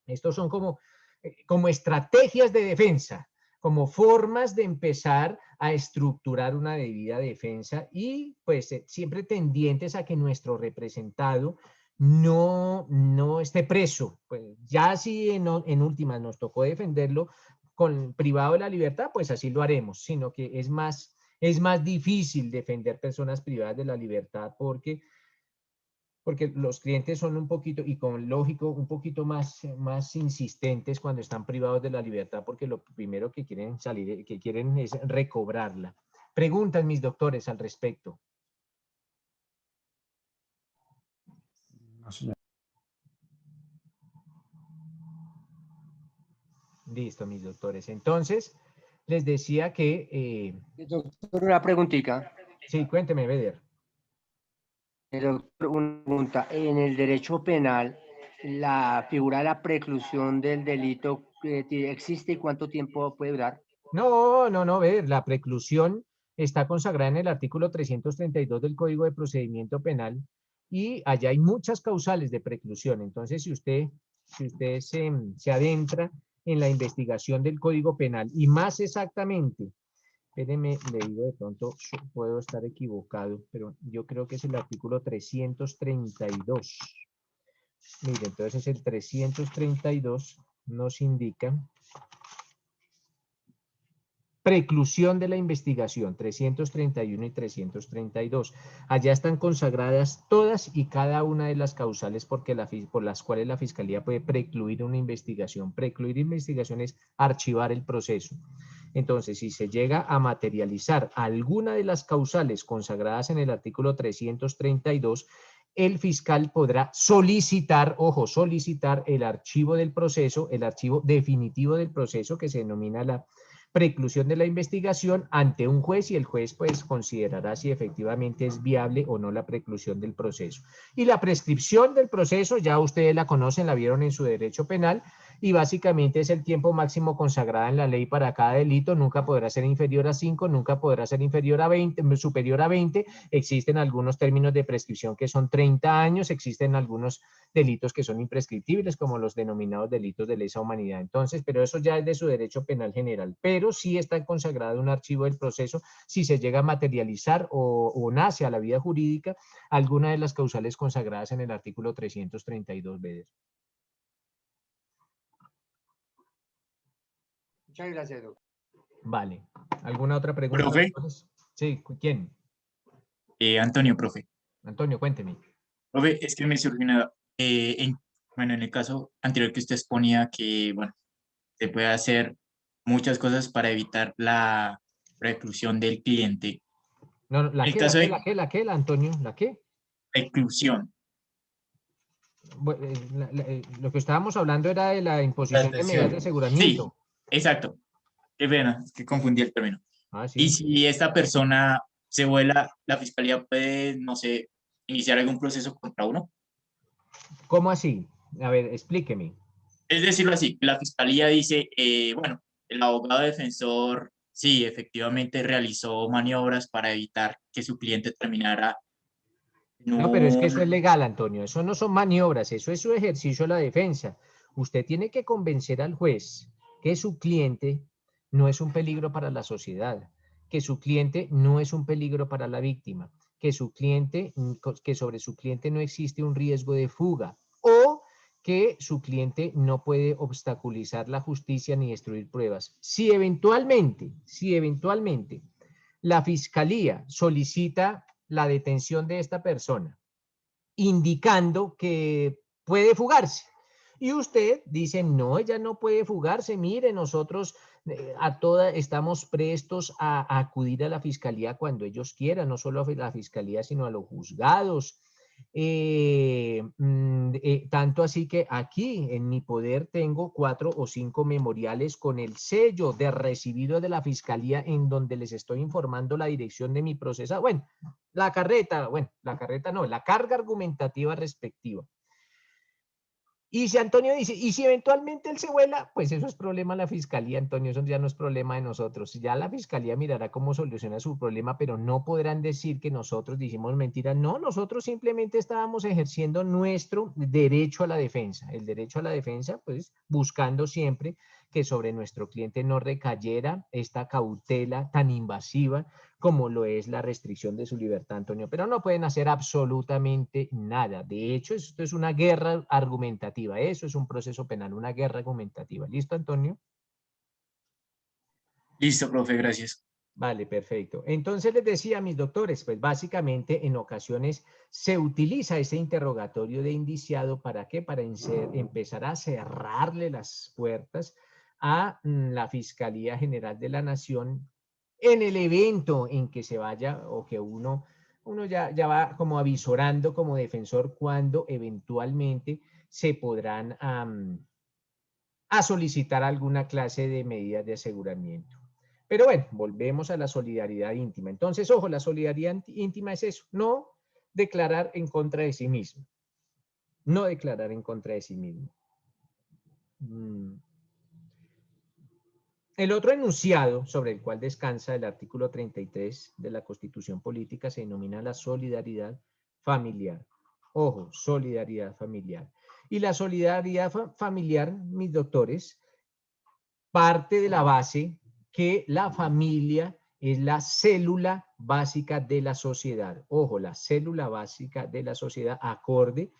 Estos son como estrategias de defensa, como formas de empezar a estructurar una debida defensa y pues siempre tendientes a que nuestro representado no esté preso. Pues ya si en últimas nos tocó defenderlo con privado de la libertad, pues así lo haremos, sino que es más difícil defender personas privadas de la libertad porque los clientes son un poquito, y con lógico, un poquito más insistentes cuando están privados de la libertad, porque lo primero que quieren que quieren es recobrarla. Preguntan mis doctores al respecto. No, señor. Listo, mis doctores. Entonces, les decía que... Doctor, una preguntita. Sí, cuénteme, Beder. Doctor, una pregunta. En el derecho penal, la figura de la preclusión del delito existe y cuánto tiempo puede durar. No, Beder, la preclusión está consagrada en el artículo 332 del Código de Procedimiento Penal y allá hay muchas causales de preclusión. Entonces, si usted se adentra en la investigación del Código Penal y más exactamente, espéreme, le digo de pronto, puedo estar equivocado, pero yo creo que es el artículo 332. Mire, entonces el 332 nos indica preclusión de la investigación, 331 y 332. Allá están consagradas todas y cada una de las causales por las cuales la Fiscalía puede precluir una investigación. Precluir investigación es archivar el proceso. Entonces, si se llega a materializar alguna de las causales consagradas en el artículo 332, el fiscal podrá solicitar, ojo, solicitar el archivo del proceso, el archivo definitivo del proceso que se denomina la preclusión de la investigación ante un juez y el juez pues considerará si efectivamente es viable o no la preclusión del proceso. Y la prescripción del proceso ya ustedes la conocen, la vieron en su derecho penal y básicamente es el tiempo máximo consagrado en la ley para cada delito, nunca podrá ser inferior a 5, nunca podrá ser inferior a 20, superior a 20, existen algunos términos de prescripción que son 30 años, existen algunos delitos que son imprescriptibles como los denominados delitos de lesa humanidad. Entonces, pero eso ya es de su derecho penal general, pero sí está consagrado un archivo del proceso si se llega a materializar o nace a la vida jurídica alguna de las causales consagradas en el artículo 332 B. Muchas gracias, doctor. Vale. ¿Alguna otra pregunta? ¿Profe? Sí, ¿quién? Antonio, profe. Antonio, cuénteme. Profe, es que me surgió una, en el caso anterior que usted exponía que, bueno, se puede hacer muchas cosas para evitar la reclusión del cliente. No, En el caso de Antonio, ¿la qué? reclusión. Lo que estábamos hablando era de la imposición de medidas de aseguramiento. Sí, exacto. Qué pena, es que confundí el término. Ah, sí. Y si esta persona se vuela, la fiscalía puede, no sé, iniciar algún proceso contra uno. ¿Cómo así? A ver, explíqueme. Es decirlo así, la fiscalía dice, bueno, el abogado defensor sí, efectivamente realizó maniobras para evitar que su cliente terminara. No, pero es que eso es legal, Antonio. Eso no son maniobras, eso es su ejercicio de la defensa. Usted tiene que convencer al juez que su cliente no es un peligro para la sociedad, que su cliente no es un peligro para la víctima, que sobre su cliente no existe un riesgo de fuga o que su cliente no puede obstaculizar la justicia ni destruir pruebas. Si eventualmente la fiscalía solicita la detención de esta persona, indicando que puede fugarse. Y usted dice, no, ella no puede fugarse. Mire, nosotros estamos prestos a acudir a la fiscalía cuando ellos quieran, no solo a la fiscalía, sino a los juzgados. Tanto así que aquí en mi poder tengo 4 o 5 memoriales con el sello de recibido de la fiscalía en donde les estoy informando la dirección de mi proceso. Bueno, la carreta no, la carga argumentativa respectiva. Y si Antonio dice, y si eventualmente él se vuela, pues eso es problema de la fiscalía, Antonio, eso ya no es problema de nosotros. Ya la fiscalía mirará cómo soluciona su problema, pero no podrán decir que nosotros dijimos mentiras. No, nosotros simplemente estábamos ejerciendo nuestro derecho a la defensa. El derecho a la defensa, pues buscando siempre que sobre nuestro cliente no recayera esta cautela tan invasiva como lo es la restricción de su libertad, Antonio, pero no pueden hacer absolutamente nada. De hecho, esto es una guerra argumentativa, eso es un proceso penal, una guerra argumentativa. ¿Listo, Antonio? Listo, profe, gracias. Vale, perfecto. Entonces les decía a mis doctores, pues básicamente en ocasiones se utiliza ese interrogatorio de indiciado, ¿para qué? Para empezar a cerrarle las puertas a la Fiscalía General de la Nación en el evento en que se vaya o que uno ya va como avisorando como defensor cuando eventualmente se podrán a solicitar alguna clase de medidas de aseguramiento. Pero bueno, volvemos a la solidaridad íntima. Entonces, ojo, la solidaridad íntima es eso, no declarar en contra de sí mismo. No declarar en contra de sí mismo. El otro enunciado sobre el cual descansa el artículo 33 de la Constitución Política se denomina la solidaridad familiar. Ojo, solidaridad familiar. Y la solidaridad familiar, mis doctores, parte de la base que la familia es la célula básica de la sociedad. Ojo, la célula básica de la sociedad acorde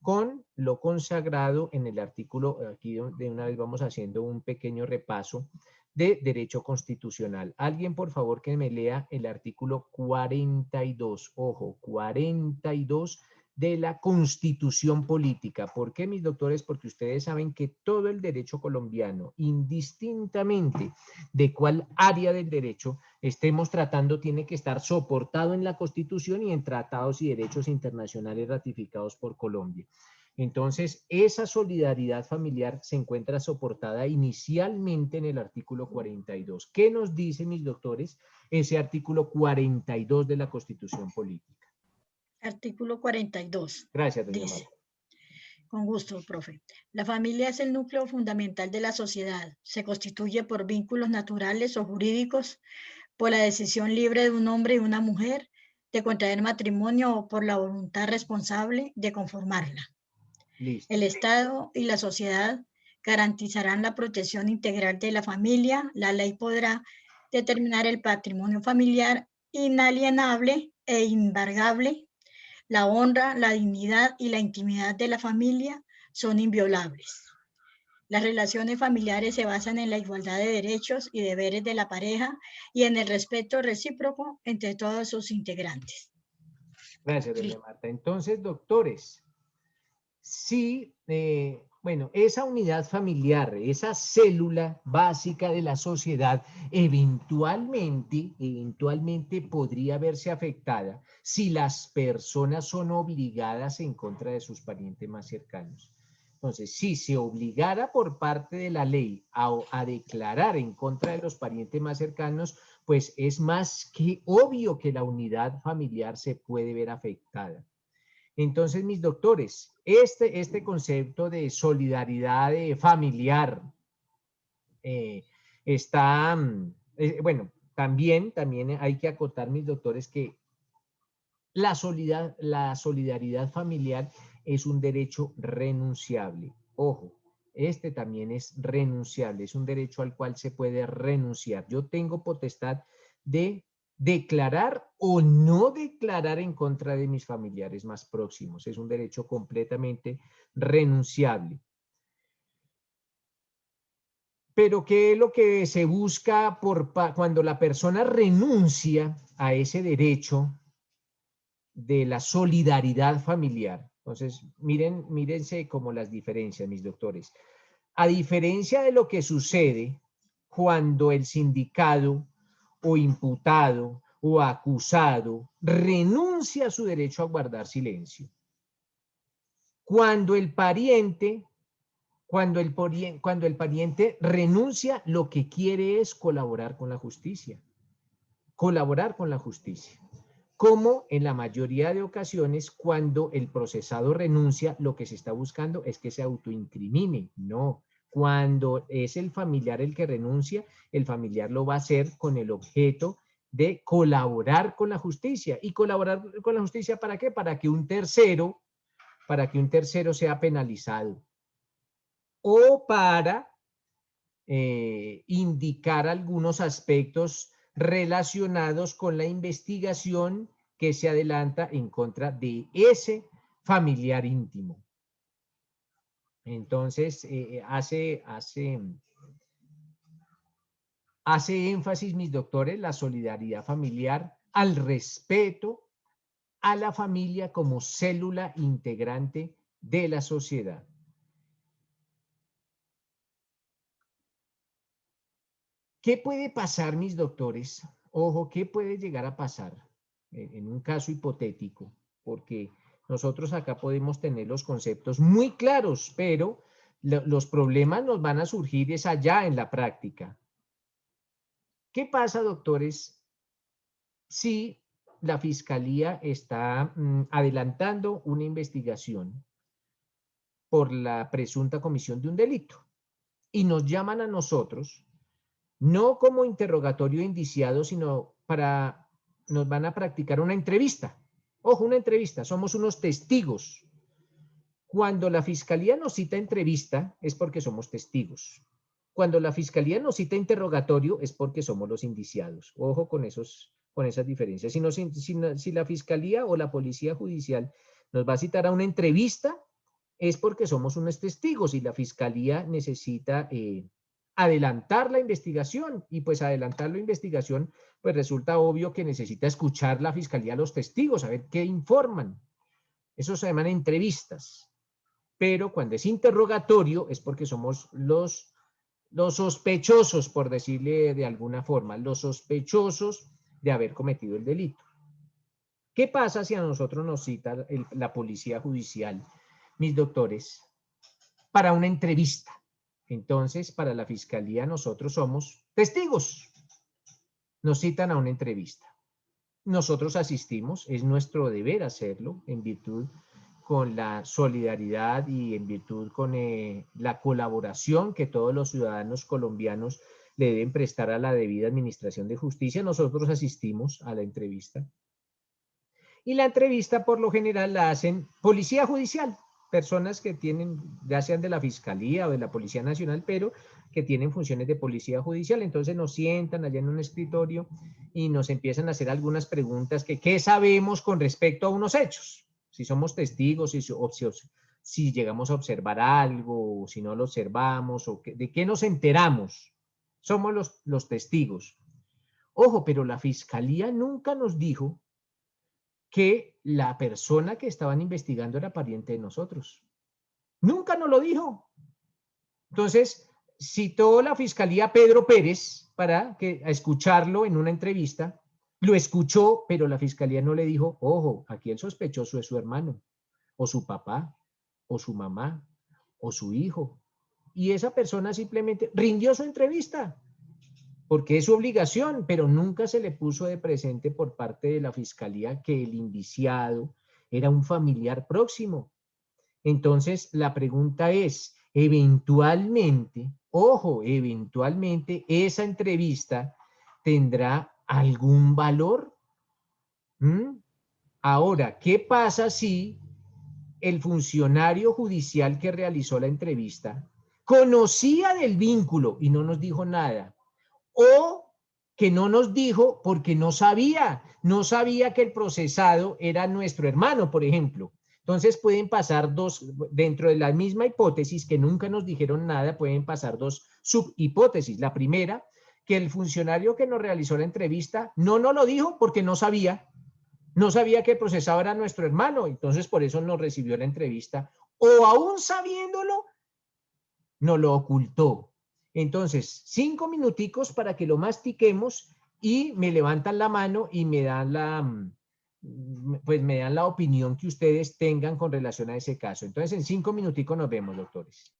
con lo consagrado en el artículo, aquí de una vez vamos haciendo un pequeño repaso de derecho constitucional. Alguien, por favor, que me lea el artículo 42, ojo, 42 de la Constitución Política. ¿Por qué, mis doctores? Porque ustedes saben que todo el derecho colombiano, indistintamente de cuál área del derecho estemos tratando, tiene que estar soportado en la Constitución y en tratados y derechos internacionales ratificados por Colombia. Entonces, esa solidaridad familiar se encuentra soportada inicialmente en el artículo 42. ¿Qué nos dice, mis doctores, ese artículo 42 de la Constitución Política? Artículo 42. Gracias, doña Dice, Marta. con gusto, profe. La familia es el núcleo fundamental de la sociedad. Se constituye por vínculos naturales o jurídicos, por la decisión libre de un hombre y una mujer de contraer matrimonio o por la voluntad responsable de conformarla. Listo. El Estado y la sociedad garantizarán la protección integral de la familia. La ley podrá determinar el patrimonio familiar inalienable e invariable. La honra, la dignidad y la intimidad de la familia son inviolables. Las relaciones familiares se basan en la igualdad de derechos y deberes de la pareja y en el respeto recíproco entre todos sus integrantes. Gracias, doña Marta. Entonces, doctores, sí, bueno, esa unidad familiar, esa célula básica de la sociedad, eventualmente podría verse afectada si las personas son obligadas en contra de sus parientes más cercanos. Entonces, si se obligara por parte de la ley a declarar en contra de los parientes más cercanos, pues es más que obvio que la unidad familiar se puede ver afectada. Entonces, mis doctores, este concepto de solidaridad familiar está, bueno, también hay que acotar, mis doctores, que la solidaridad familiar es un derecho renunciable. Ojo, este también es renunciable, es un derecho al cual se puede renunciar. Yo tengo potestad de declarar o no declarar en contra de mis familiares más próximos. Es un derecho completamente renunciable. Pero ¿qué es lo que se busca cuando la persona renuncia a ese derecho de la solidaridad familiar? Entonces, mírense como las diferencias, mis doctores. A diferencia de lo que sucede cuando el sindicado o imputado o acusado renuncia a su derecho a guardar silencio. Cuando el pariente renuncia, lo que quiere es colaborar con la justicia. Colaborar con la justicia. Como en la mayoría de ocasiones, cuando el procesado renuncia, lo que se está buscando es que se autoincrimine. No. Cuando es el familiar el que renuncia, el familiar lo va a hacer con el objeto de colaborar con la justicia. ¿Y colaborar con la justicia para qué? Para que un tercero sea penalizado. O para indicar algunos aspectos relacionados con la investigación que se adelanta en contra de ese familiar íntimo. Entonces, hace énfasis, mis doctores, la solidaridad familiar al respeto a la familia como célula integrante de la sociedad. ¿Qué puede pasar, mis doctores? Ojo, ¿qué puede llegar a pasar en un caso hipotético? Porque nosotros acá podemos tener los conceptos muy claros, pero los problemas nos van a surgir es allá en la práctica. ¿Qué pasa, doctores, si la fiscalía está adelantando una investigación por la presunta comisión de un delito y nos llaman a nosotros? No como interrogatorio indiciado, sino nos van a practicar una entrevista. Ojo, una entrevista, somos unos testigos. Cuando la fiscalía nos cita entrevista es porque somos testigos. Cuando la fiscalía nos cita interrogatorio es porque somos los indiciados. Ojo con esas diferencias. Si la fiscalía o la policía judicial nos va a citar a una entrevista es porque somos unos testigos y la fiscalía necesita adelantar la investigación, y pues adelantar la investigación, pues resulta obvio que necesita escuchar la fiscalía a los testigos, a ver qué informan. Eso se llaman entrevistas. Pero cuando es interrogatorio es porque somos los sospechosos, por decirle de alguna forma, los sospechosos de haber cometido el delito. ¿Qué pasa si a nosotros nos cita la policía judicial, mis doctores, para una entrevista? Entonces, para la fiscalía nosotros somos testigos. Nos citan a una entrevista. Nosotros asistimos, es nuestro deber hacerlo, en virtud con la solidaridad y en virtud con la colaboración que todos los ciudadanos colombianos le deben prestar a la debida administración de justicia. Nosotros asistimos a la entrevista. Y la entrevista por lo general la hacen policía judicial. Personas que tienen, ya sean de la Fiscalía o de la Policía Nacional, pero que tienen funciones de policía judicial. Entonces nos sientan allá en un escritorio y nos empiezan a hacer algunas preguntas que ¿qué sabemos con respecto a unos hechos? Si somos testigos, si llegamos a observar algo, o si no lo observamos, o de qué nos enteramos. Somos los testigos. Ojo, pero la Fiscalía nunca nos dijo que la persona que estaban investigando era pariente de nosotros. Nunca nos lo dijo. Entonces, citó la fiscalía a Pedro Pérez a escucharlo en una entrevista, lo escuchó, pero la fiscalía no le dijo, ojo, aquí el sospechoso es su hermano, o su papá, o su mamá, o su hijo. Y esa persona simplemente rindió su entrevista, porque es su obligación, pero nunca se le puso de presente por parte de la fiscalía que el indiciado era un familiar próximo. Entonces, la pregunta es, eventualmente, ojo, eventualmente esa entrevista tendrá algún valor. Ahora, ¿qué pasa si el funcionario judicial que realizó la entrevista conocía del vínculo y no nos dijo nada? O que no nos dijo porque no sabía que el procesado era nuestro hermano, por ejemplo. Entonces pueden pasar dos, dentro de la misma hipótesis que nunca nos dijeron nada, pueden pasar dos subhipótesis. La primera, que el funcionario que nos realizó la entrevista no nos lo dijo porque no sabía que el procesador era nuestro hermano, entonces por eso nos recibió la entrevista, o aún sabiéndolo, nos lo ocultó. Entonces, 5 minuticos para que lo mastiquemos y me levantan la mano y me dan la opinión que ustedes tengan con relación a ese caso. Entonces, en 5 minuticos nos vemos, doctores.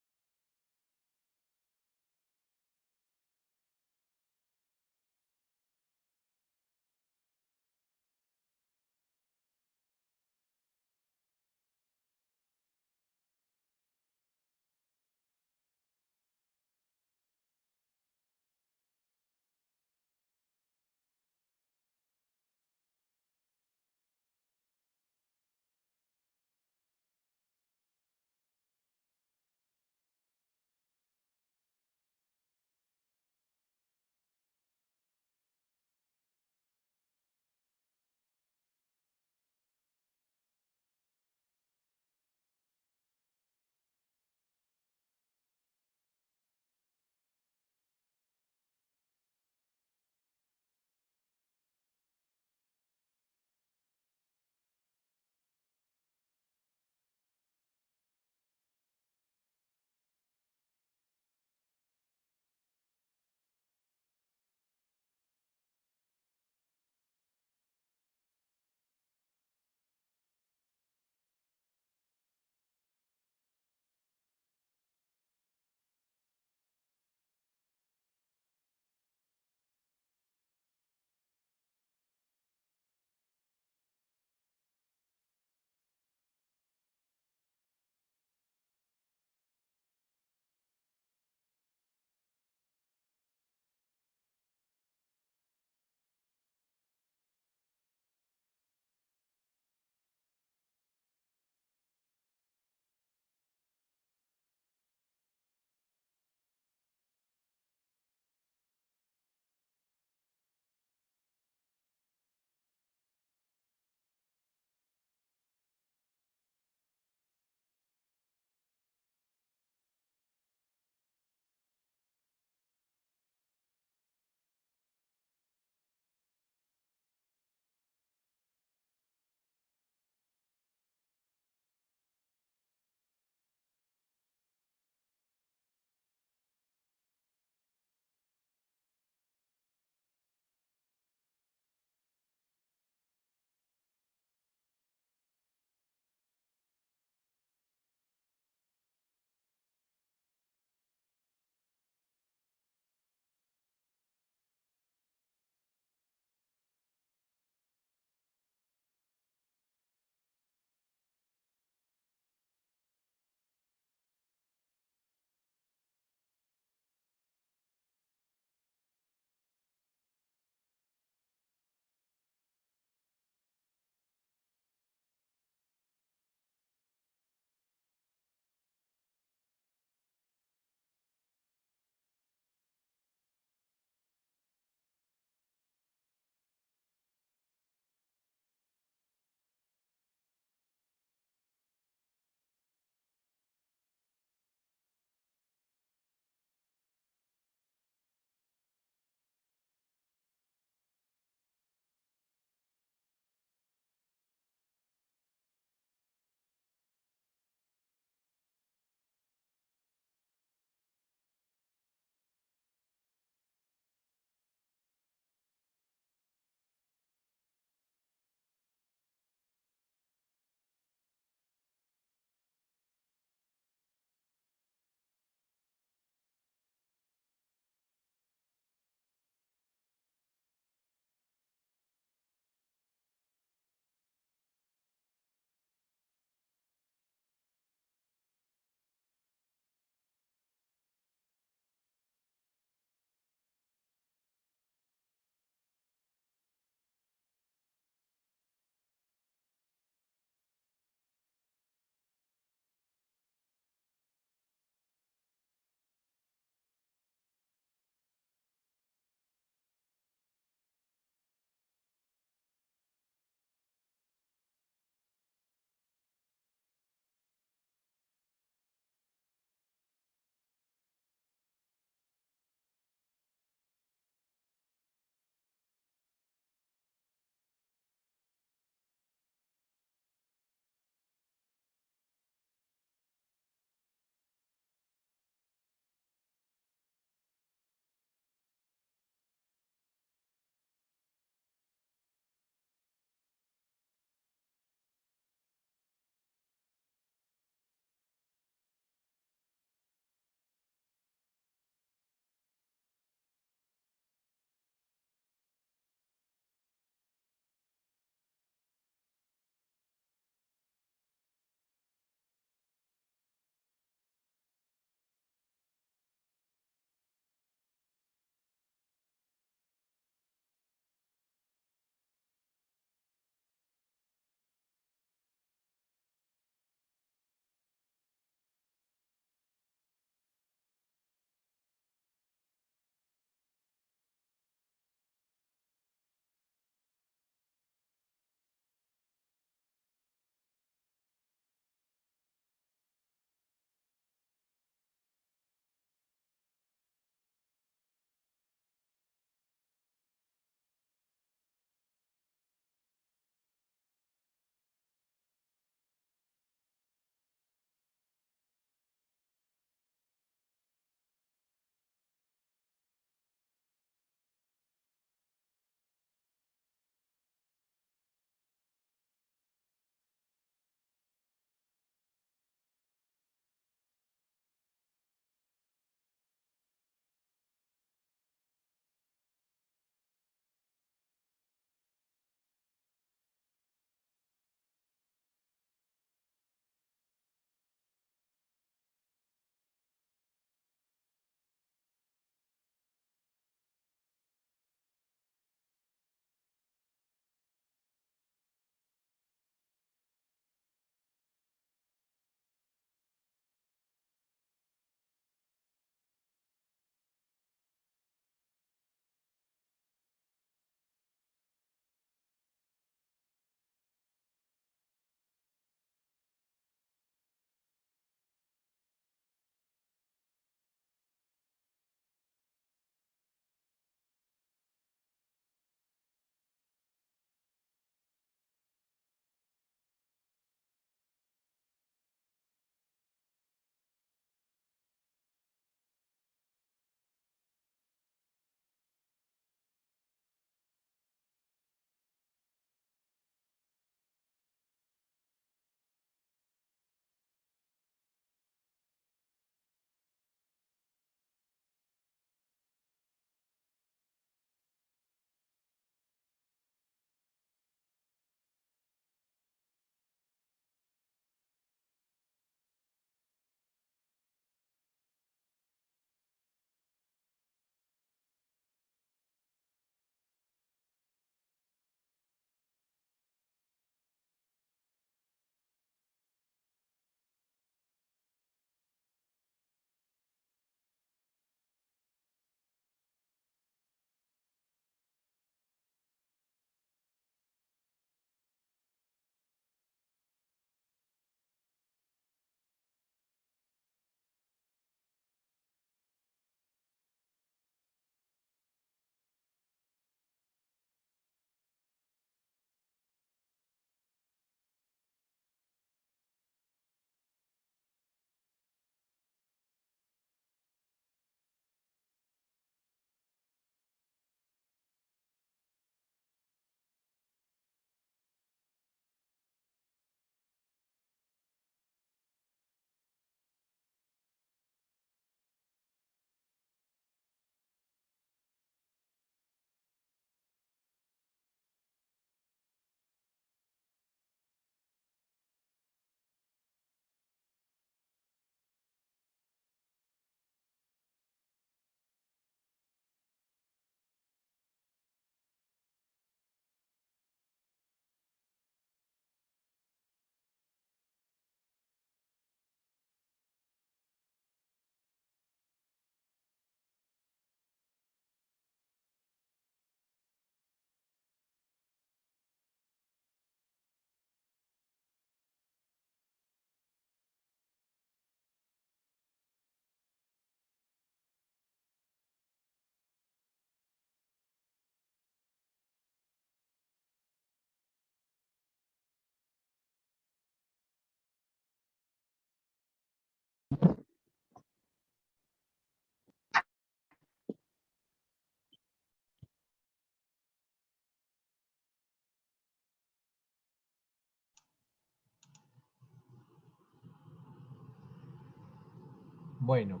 Bueno,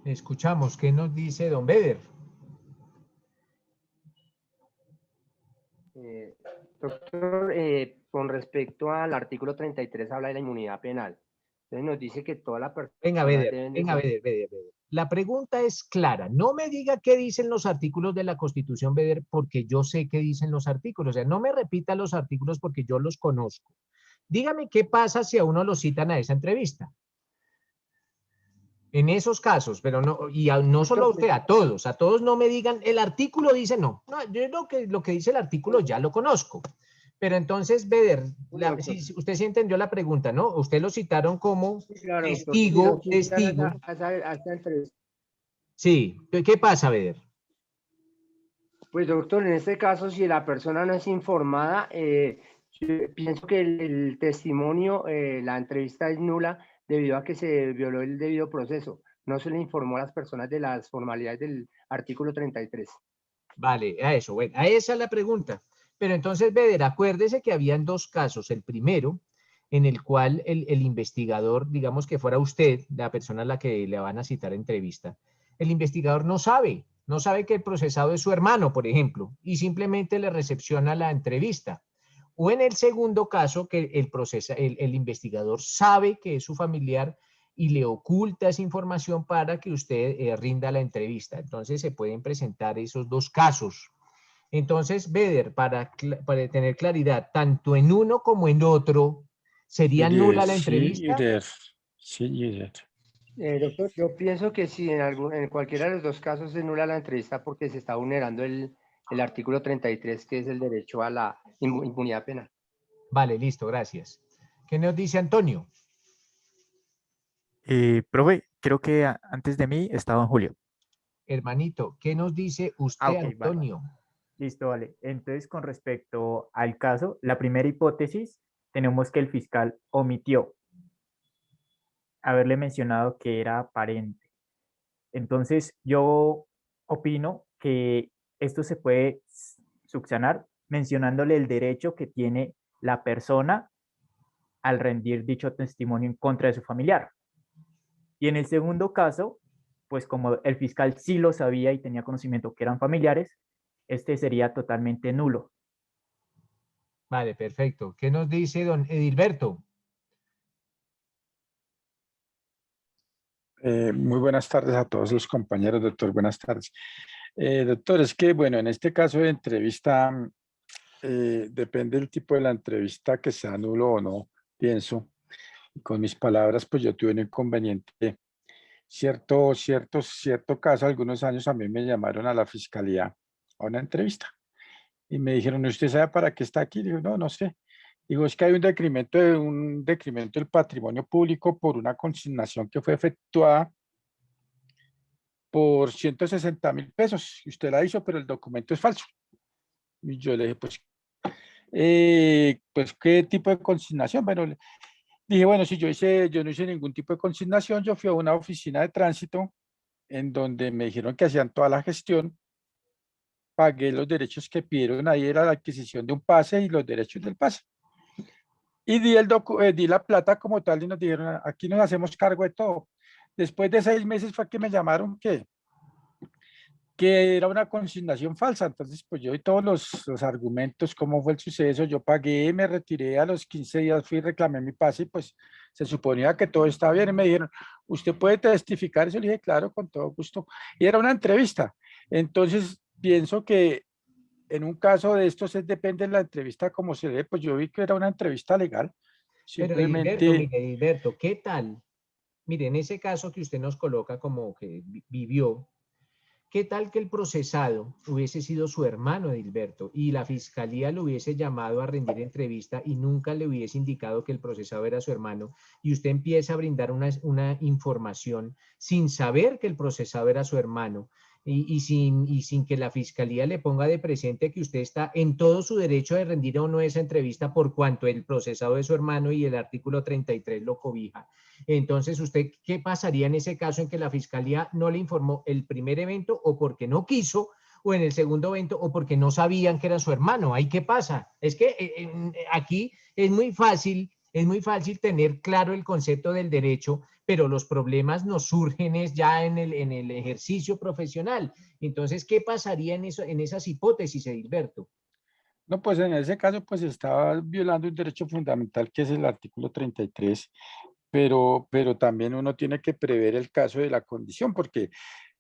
escuchamos. ¿Qué nos dice don Beder? Doctor, con respecto al artículo 33 habla de la inmunidad penal. Entonces nos dice que todas las personas Venga, Beder, deben de venga, ser... Beder. La pregunta es clara. No me diga qué dicen los artículos de la Constitución, Beder, porque yo sé qué dicen los artículos. O sea, no me repita los artículos porque yo los conozco. Dígame qué pasa si a uno lo citan a esa entrevista. En esos casos, pero no, no solo a usted, a todos no me digan, el artículo dice no. No, yo lo que dice el artículo ya lo conozco. Pero entonces, Beder, si usted sí entendió la pregunta, ¿no? Usted lo citaron como Claro, testigo. Sí, ¿qué pasa, Beder? Pues doctor, en este caso, si la persona no es informada, yo pienso que el testimonio, la entrevista es nula debido a que se violó el debido proceso. No se le informó a las personas de las formalidades del artículo 33. Vale, a eso, bueno, a esa es la pregunta. Pero entonces, Beder, acuérdese que habían dos casos. El primero, en el cual el investigador, digamos que fuera usted, la persona a la que le van a citar entrevista, el investigador no sabe que el procesado es su hermano, por ejemplo, y simplemente le recepciona la entrevista. O en el segundo caso, que el investigador sabe que es su familiar y le oculta esa información para que usted rinda la entrevista. Entonces se pueden presentar esos dos casos. Entonces, Beder, para tener claridad, tanto en uno como en otro, ¿sería nula la entrevista? Doctor, yo pienso que si en cualquiera de los dos casos es nula la entrevista porque se está vulnerando el artículo 33, que es el derecho a la impunidad penal. Vale, listo, gracias. ¿Qué nos dice Antonio? Profe, creo que antes de mí estaba don Julio. Hermanito, ¿qué nos dice usted, Ok, Antonio? vale. Listo, vale. Entonces, con respecto al caso, la primera hipótesis, tenemos que el fiscal omitió haberle mencionado que era pariente. Entonces, yo opino que esto se puede subsanar mencionándole el derecho que tiene la persona al rendir dicho testimonio en contra de su familiar. Y en el segundo caso, pues como el fiscal sí lo sabía y tenía conocimiento que eran familiares, este sería totalmente nulo. Vale, perfecto. ¿Qué nos dice don Edilberto? Muy buenas tardes a todos los compañeros, doctor. Buenas tardes. Doctor, es que, bueno, en este caso de entrevista, depende del tipo de la entrevista que sea nulo o no, pienso. Con mis palabras, pues yo tuve un inconveniente. Cierto caso, algunos años a mí me llamaron a la fiscalía a una entrevista y me dijeron, ¿usted sabe para qué está aquí? Digo, no sé. Digo, es que hay un decremento del patrimonio público por una consignación que fue efectuada por 160.000 pesos. Y usted la hizo, pero el documento es falso. Y yo le dije, pues, ¿qué tipo de consignación? Bueno, dije, bueno, si yo no hice ningún tipo de consignación, yo fui a una oficina de tránsito en donde me dijeron que hacían toda la gestión, pagué los derechos que pidieron, ahí era la adquisición de un pase y los derechos del pase. Y di la plata como tal y nos dijeron, aquí nos hacemos cargo de todo. Después de 6 meses fue que me llamaron que era una consignación falsa. Entonces, pues yo di todos los argumentos, cómo fue el suceso, yo pagué, me retiré, a los 15 días fui, reclamé mi pase y pues se suponía que todo estaba bien. Y me dijeron, ¿usted puede testificar? Yo le dije, claro, con todo gusto. Y era una entrevista. Entonces, pienso que en un caso de estos depende de la entrevista como se dé, pues yo vi que era una entrevista legal. Pero Edilberto, ¿qué tal? Mire, en ese caso que usted nos coloca como que vivió, ¿qué tal que el procesado hubiese sido su hermano Edilberto y la fiscalía lo hubiese llamado a rendir entrevista y nunca le hubiese indicado que el procesado era su hermano y usted empieza a brindar una información sin saber que el procesado era su hermano y sin que la fiscalía le ponga de presente que usted está en todo su derecho de rendir o no esa entrevista por cuanto el procesado es su hermano y el artículo 33 lo cobija? Entonces, ¿usted qué pasaría en ese caso en que la fiscalía no le informó el primer evento o porque no quiso, o en el segundo evento o porque no sabían que era su hermano? ¿Ahí qué pasa? Es que aquí es muy fácil tener claro el concepto del derecho, pero los problemas nos surgen es ya en el ejercicio profesional. Entonces, ¿qué pasaría en esas hipótesis, Edilberto? No, pues en ese caso, pues estaba violando un derecho fundamental que es el artículo 33, pero también uno tiene que prever el caso de la condición, porque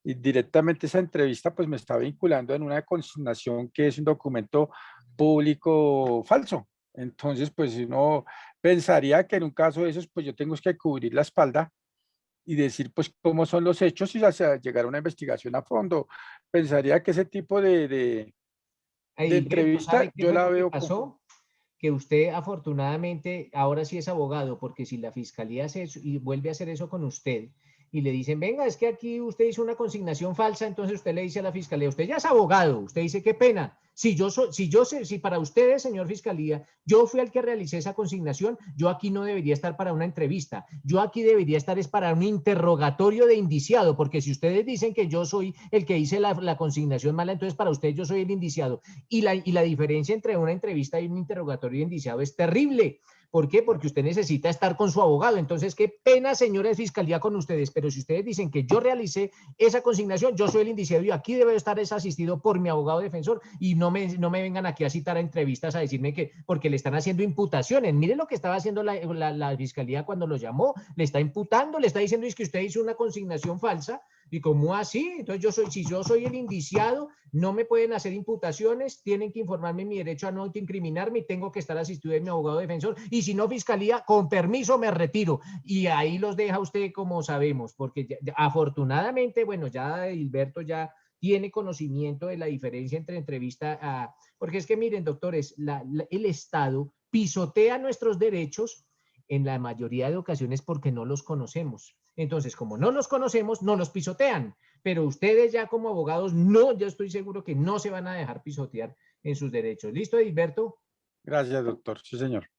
directamente esa entrevista pues me está vinculando en una consignación que es un documento público falso. Entonces, pues uno pensaría que en un caso de esos, pues yo tengo que cubrir la espalda y decir pues cómo son los hechos y hacia llegar a una investigación a fondo. Pensaría que ese tipo de Edilberto, entrevista ¿sabe qué yo fue la lo que veo pasó? Que usted afortunadamente ahora sí es abogado, porque si la fiscalía hace eso y vuelve a hacer eso con usted y le dicen, venga, es que aquí usted hizo una consignación falsa, entonces usted le dice a la fiscalía, usted ya es abogado, usted dice, qué pena, si para ustedes, señor fiscalía, yo fui el que realicé esa consignación, yo aquí no debería estar para una entrevista, yo aquí debería estar es para un interrogatorio de indiciado, porque si ustedes dicen que yo soy el que hice la consignación mala, entonces para ustedes yo soy el indiciado. Y la diferencia entre una entrevista y un interrogatorio de indiciado es terrible. ¿Por qué? Porque usted necesita estar con su abogado. Entonces, qué pena, señora de fiscalía, con ustedes. Pero si ustedes dicen que yo realicé esa consignación, yo soy el indiciado y aquí debe estar asistido por mi abogado defensor y no me vengan aquí a citar a entrevistas a decirme que porque le están haciendo imputaciones. Mire lo que estaba haciendo la fiscalía cuando lo llamó. Le está imputando, le está diciendo es que usted hizo una consignación falsa. ¿Y cómo así? Entonces si yo soy el indiciado, no me pueden hacer imputaciones, tienen que informarme mi derecho a no incriminarme y tengo que estar asistido de mi abogado defensor. Y si no, fiscalía, con permiso me retiro. Y ahí los deja usted como sabemos, porque afortunadamente, bueno, ya Hilberto ya tiene conocimiento de la diferencia entre entrevista a... Porque es que miren, doctores, el Estado pisotea nuestros derechos en la mayoría de ocasiones porque no los conocemos. Entonces, como no los conocemos, no los pisotean. Pero ustedes ya como abogados, no, yo estoy seguro que no se van a dejar pisotear en sus derechos. ¿Listo, Edilberto? Gracias, doctor. Sí, señor.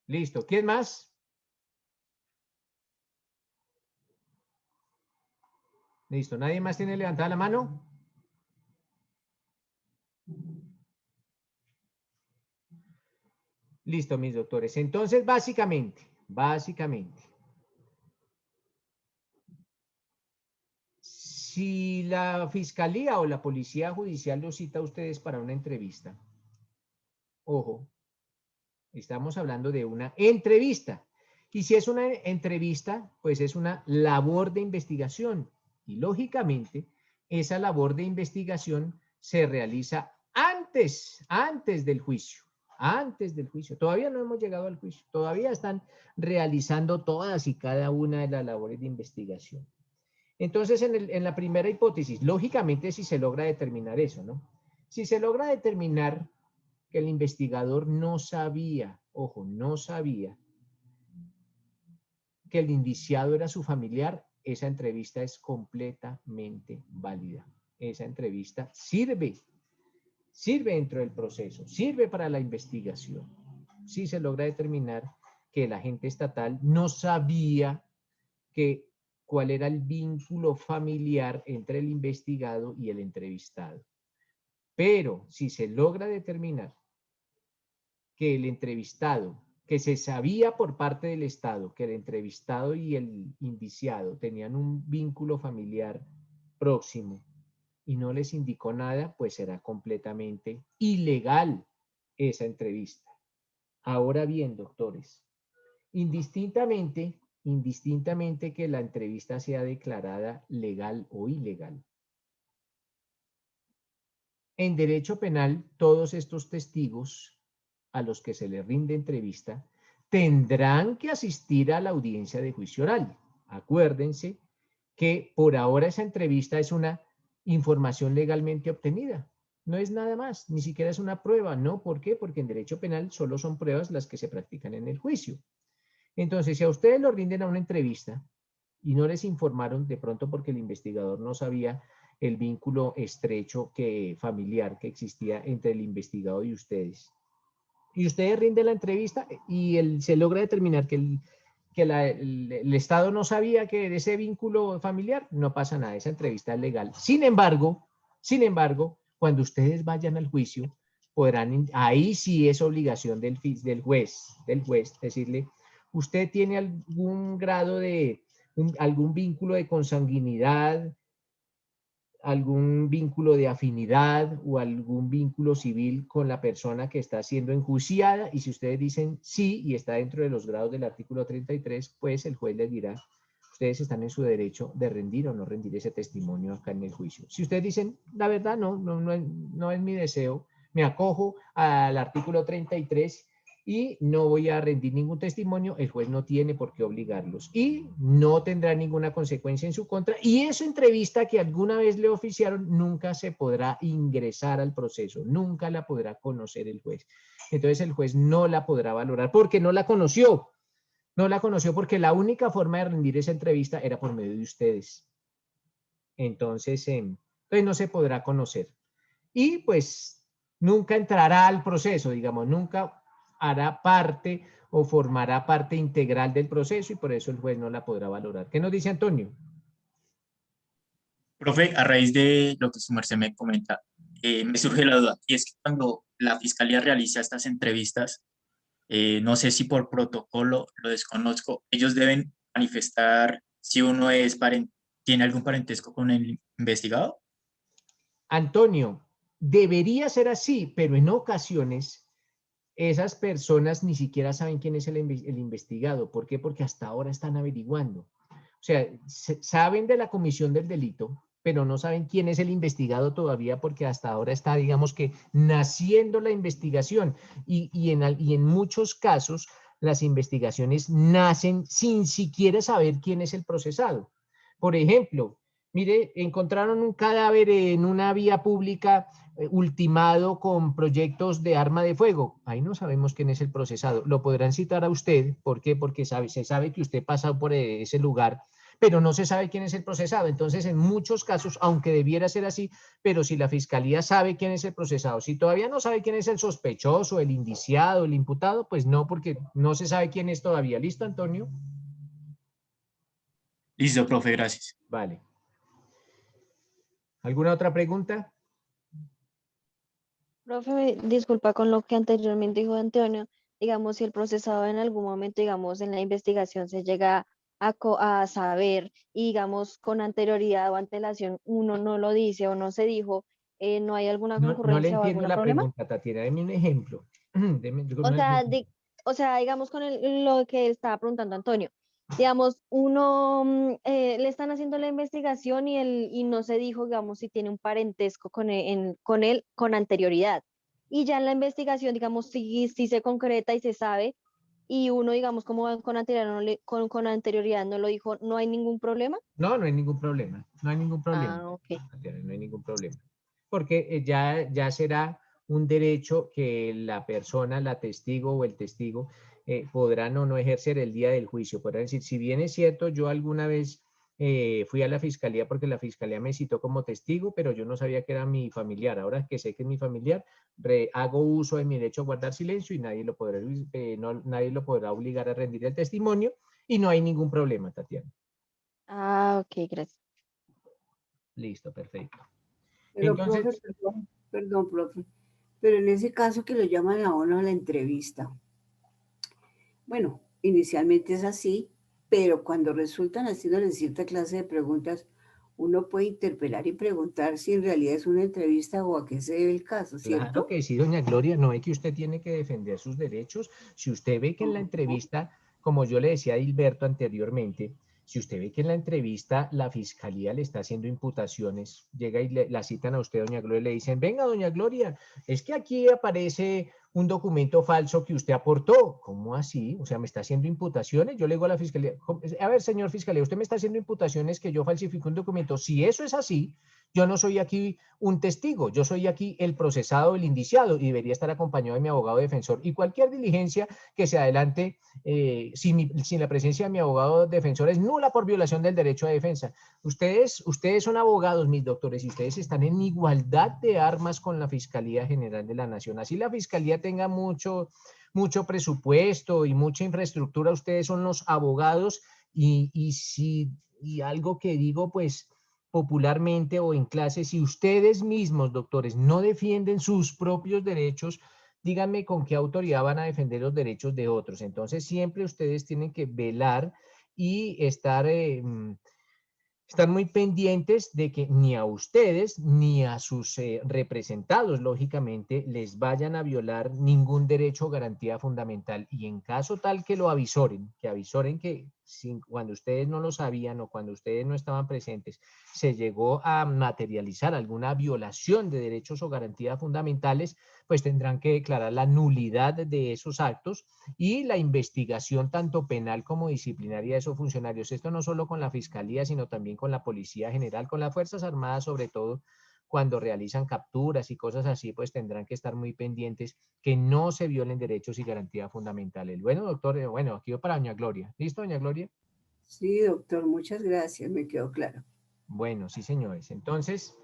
Listo. ¿Quién más? Listo. ¿Nadie más tiene levantada la mano? Listo, mis doctores. Entonces, básicamente, si la fiscalía o la policía judicial los cita a ustedes para una entrevista, ojo, estamos hablando de una entrevista. Y si es una entrevista, pues es una labor de investigación. Y lógicamente, esa labor de investigación se realiza antes del juicio. Antes del juicio. Todavía no hemos llegado al juicio. Todavía están realizando todas y cada una de las labores de investigación. Entonces, en la primera hipótesis, lógicamente, si se logra determinar eso, ¿no? Si se logra determinar que el investigador no sabía, ojo, no sabía que el indiciado era su familiar, esa entrevista es completamente válida. Esa entrevista sirve dentro del proceso, sirve para la investigación. Si se logra determinar que el agente estatal no sabía cuál era el vínculo familiar entre el investigado y el entrevistado. Pero si se logra determinar que el entrevistado, que se sabía por parte del Estado que el entrevistado y el indiciado tenían un vínculo familiar próximo y no les indicó nada, pues será completamente ilegal esa entrevista. Ahora bien, doctores, indistintamente que la entrevista sea declarada legal o ilegal. En derecho penal, todos estos testigos a los que se les rinde entrevista tendrán que asistir a la audiencia de juicio oral. Acuérdense que por ahora esa entrevista es una información legalmente obtenida. No es nada más, ni siquiera es una prueba, ¿no? ¿Por qué? Porque en derecho penal solo son pruebas las que se practican en el juicio. Entonces, si a ustedes lo rinden a una entrevista y no les informaron, de pronto porque el investigador no sabía el vínculo estrecho familiar que existía entre el investigado y ustedes rinden la entrevista y se logra determinar que el Estado no sabía que de ese vínculo familiar, no pasa nada, esa entrevista es legal. Sin embargo, cuando ustedes vayan al juicio, podrán, ahí sí es obligación del juez decirle, usted tiene algún grado de algún vínculo de consanguinidad, algún vínculo de afinidad o algún vínculo civil con la persona que está siendo enjuiciada, y si ustedes dicen sí y está dentro de los grados del artículo 33, pues el juez les dirá, ustedes están en su derecho de rendir o no rendir ese testimonio acá en el juicio. Si ustedes dicen, la verdad no es mi deseo, me acojo al artículo 33 y no voy a rendir ningún testimonio, el juez no tiene por qué obligarlos y no tendrá ninguna consecuencia en su contra, y esa entrevista que alguna vez le oficiaron nunca se podrá ingresar al proceso, nunca la podrá conocer el juez. Entonces el juez no la podrá valorar porque no la conoció. No la conoció porque la única forma de rendir esa entrevista era por medio de ustedes. Entonces no se podrá conocer. Y pues nunca entrará al proceso, digamos, nunca hará parte o formará parte integral del proceso y por eso el juez no la podrá valorar. ¿Qué nos dice Antonio? Profe, a raíz de lo que su merced me comenta, me surge la duda, y es que cuando la fiscalía realiza estas entrevistas, no sé si por protocolo, lo desconozco, ellos deben manifestar si uno tiene algún parentesco con el investigado. Antonio, debería ser así, pero en ocasiones esas personas ni siquiera saben quién es el investigado. ¿Por qué? Porque hasta ahora están averiguando. O sea, saben de la comisión del delito, pero no saben quién es el investigado todavía porque hasta ahora está, digamos que, naciendo la investigación. Y en muchos casos las investigaciones nacen sin siquiera saber quién es el procesado. Por ejemplo, mire, encontraron un cadáver en una vía pública ultimado con proyectos de arma de fuego. Ahí no sabemos quién es el procesado. Lo podrán citar a usted. ¿Por qué? Porque se sabe que usted pasó por ese lugar, pero no se sabe quién es el procesado. Entonces, en muchos casos, aunque debiera ser así, pero si la fiscalía sabe quién es el procesado, si todavía no sabe quién es el sospechoso, el indiciado, el imputado, pues no, porque no se sabe quién es todavía. ¿Listo, Antonio? Listo, profe, gracias. Vale. ¿Alguna otra pregunta? Profe, disculpa con lo que anteriormente dijo Antonio, digamos, si el procesado en algún momento, digamos, en la investigación se llega a saber y, digamos, con anterioridad o antelación uno no lo dice o no se dijo, ¿no hay alguna No le concurrencia o entiendo algún la problema? pregunta, Tatiana. Deme un ejemplo. O sea, digamos con lo que estaba preguntando Antonio. Digamos, uno le están haciendo la investigación y no se dijo, digamos, si tiene un parentesco con él con anterioridad. Y ya en la investigación, digamos, si se concreta y se sabe, y uno, digamos, como con anterioridad con anterioridad no lo dijo, ¿no hay ningún problema? No, no hay ningún problema. No hay ningún problema. Ah, ok. Tatiana, no hay ningún problema. Porque ya será un derecho que la persona, la testigo o el testigo, podrán o no ejercer el día del juicio. Podrán decir, si bien es cierto, yo alguna vez fui a la fiscalía porque la fiscalía me citó como testigo, pero yo no sabía que era mi familiar. Ahora que sé que es mi familiar, hago uso de mi derecho a guardar silencio y nadie lo podrá obligar a rendir el testimonio y no hay ningún problema, Tatiana. Ah, ok, gracias. Listo, perfecto. Pero, Entonces, profe, perdón, profe, pero en ese caso que lo llaman a uno a la entrevista, bueno, inicialmente es así, pero cuando resultan haciéndole cierta clase de preguntas, uno puede interpelar y preguntar si en realidad es una entrevista o a qué se debe el caso, ¿cierto? claro que sí, doña Gloria, no es que usted tiene que defender sus derechos. Si usted ve que en la entrevista, como yo le decía a Hilberto anteriormente, si usted ve que en la entrevista la fiscalía le está haciendo imputaciones, llega y la citan a usted, doña Gloria, y le dicen, venga, doña Gloria, es que aquí aparece un documento falso que usted aportó. ¿Cómo así? O sea, ¿me está haciendo imputaciones? Yo le digo a la fiscalía, a ver, señor fiscalía, usted me está haciendo imputaciones que yo falsifico un documento. Si eso es así, yo no soy aquí un testigo, yo soy aquí el procesado, el indiciado, y debería estar acompañado de mi abogado defensor. Y cualquier diligencia que se adelante sin la presencia de mi abogado defensor es nula por violación del derecho a defensa. Ustedes son abogados, mis doctores, y ustedes están en igualdad de armas con la Fiscalía General de la Nación. Así la Fiscalía tenga mucho presupuesto y mucha infraestructura, ustedes son los abogados y algo que digo, pues, popularmente o en clase, si ustedes mismos, doctores, no defienden sus propios derechos, díganme con qué autoridad van a defender los derechos de otros. Entonces, siempre ustedes tienen que velar y estar muy pendientes de que ni a ustedes ni a sus representados, lógicamente, les vayan a violar ningún derecho o garantía fundamental. Y en caso tal que lo avisoren, que cuando ustedes no lo sabían o cuando ustedes no estaban presentes, se llegó a materializar alguna violación de derechos o garantías fundamentales, pues tendrán que declarar la nulidad de esos actos y la investigación tanto penal como disciplinaria de esos funcionarios. Esto no solo con la Fiscalía, sino también con la Policía General, con las Fuerzas Armadas, sobre todo cuando realizan capturas y cosas así, pues tendrán que estar muy pendientes que no se violen derechos y garantías fundamentales. Bueno, doctor, bueno, aquí para doña Gloria. ¿Listo, doña Gloria? Sí, doctor, muchas gracias, me quedó claro. Bueno, sí, señores. Entonces,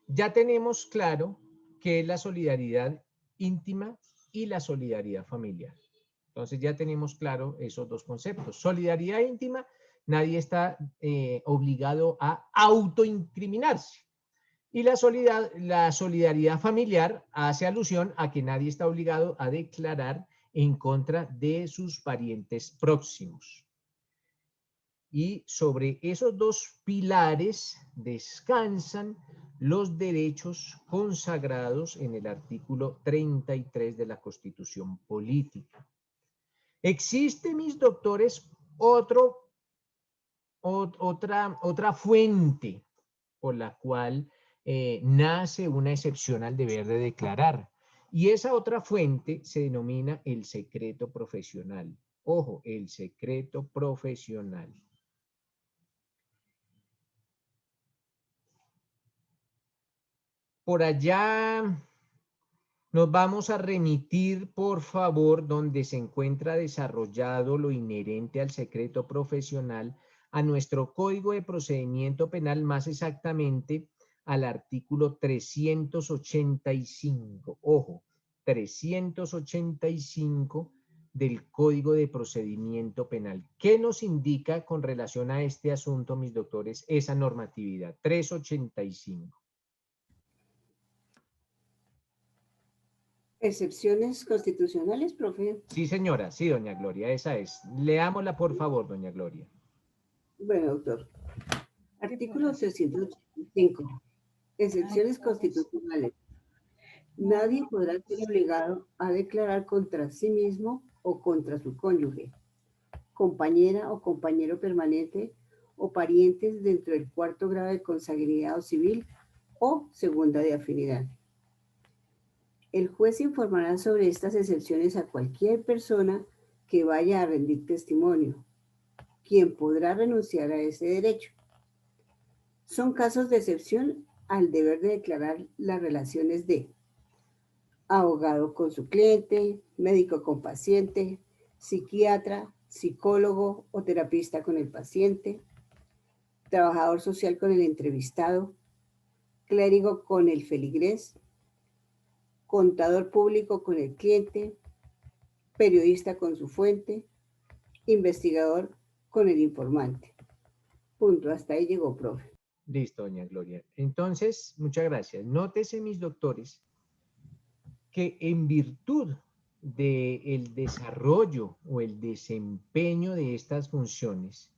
ya tenemos claro qué es la solidaridad íntima y la solidaridad familiar. Entonces ya tenemos claro esos dos conceptos. Solidaridad íntima, nadie está obligado a autoincriminarse. Y la solidaridad familiar hace alusión a que nadie está obligado a declarar en contra de sus parientes próximos. Y sobre esos dos pilares descansan los derechos consagrados en el artículo 33 de la Constitución Política. Existe, mis doctores, otra fuente por la cual nace una excepción al deber de declarar. Y esa otra fuente se denomina el secreto profesional. Ojo, el secreto profesional. Por allá nos vamos a remitir, por favor, donde se encuentra desarrollado lo inherente al secreto profesional, a nuestro Código de Procedimiento Penal, más exactamente al artículo 385. Ojo, 385 del Código de Procedimiento Penal. ¿Qué nos indica con relación a este asunto, mis doctores, esa normatividad? 385. ¿Excepciones constitucionales, profe? Sí, señora, sí, doña Gloria, esa es. Leámosla, por favor, doña Gloria. Bueno, doctor. Artículo 385. Excepciones constitucionales. Nadie podrá ser obligado a declarar contra sí mismo o contra su cónyuge, compañera o compañero permanente o parientes dentro del cuarto grado de consanguinidad civil o segunda de afinidad. El juez informará sobre estas excepciones a cualquier persona que vaya a rendir testimonio, quien podrá renunciar a ese derecho. Son casos de excepción al deber de declarar las relaciones de abogado con su cliente, médico con paciente, psiquiatra, psicólogo o terapista con el paciente, trabajador social con el entrevistado, clérigo con el feligrés, contador público con el cliente, periodista con su fuente, investigador con el informante. Punto, hasta ahí llegó, profe. Listo, doña Gloria. Entonces, muchas gracias. Nótese, mis doctores, que en virtud del desarrollo o el desempeño de estas funciones,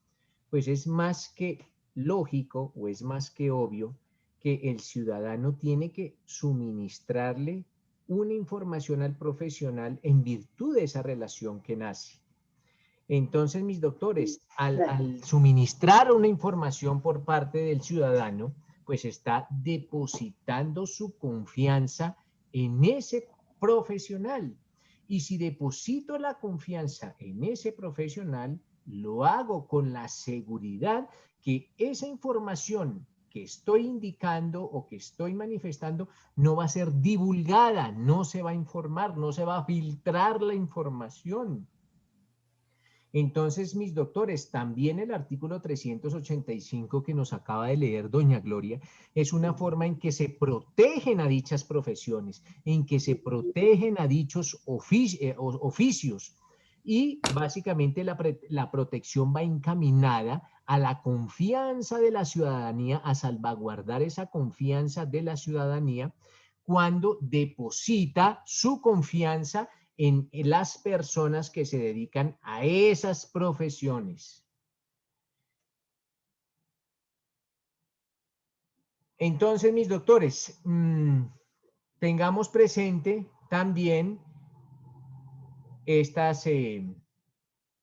pues es más que lógico o es más que obvio que el ciudadano tiene que suministrarle una información al profesional en virtud de esa relación que nace. Entonces, mis doctores, al suministrar una información por parte del ciudadano, pues está depositando su confianza en ese profesional. Y si deposito la confianza en ese profesional, lo hago con la seguridad que esa información que estoy indicando o que estoy manifestando no va a ser divulgada, no se va a informar, no se va a filtrar la información. Entonces, mis doctores, también el artículo 385 que nos acaba de leer doña Gloria es una forma en que se protegen a dichas profesiones, en que se protegen a dichos oficios. Y básicamente la protección va encaminada a la confianza de la ciudadanía, a salvaguardar esa confianza de la ciudadanía cuando deposita su confianza en las personas que se dedican a esas profesiones. Entonces, mis doctores, tengamos presente también estas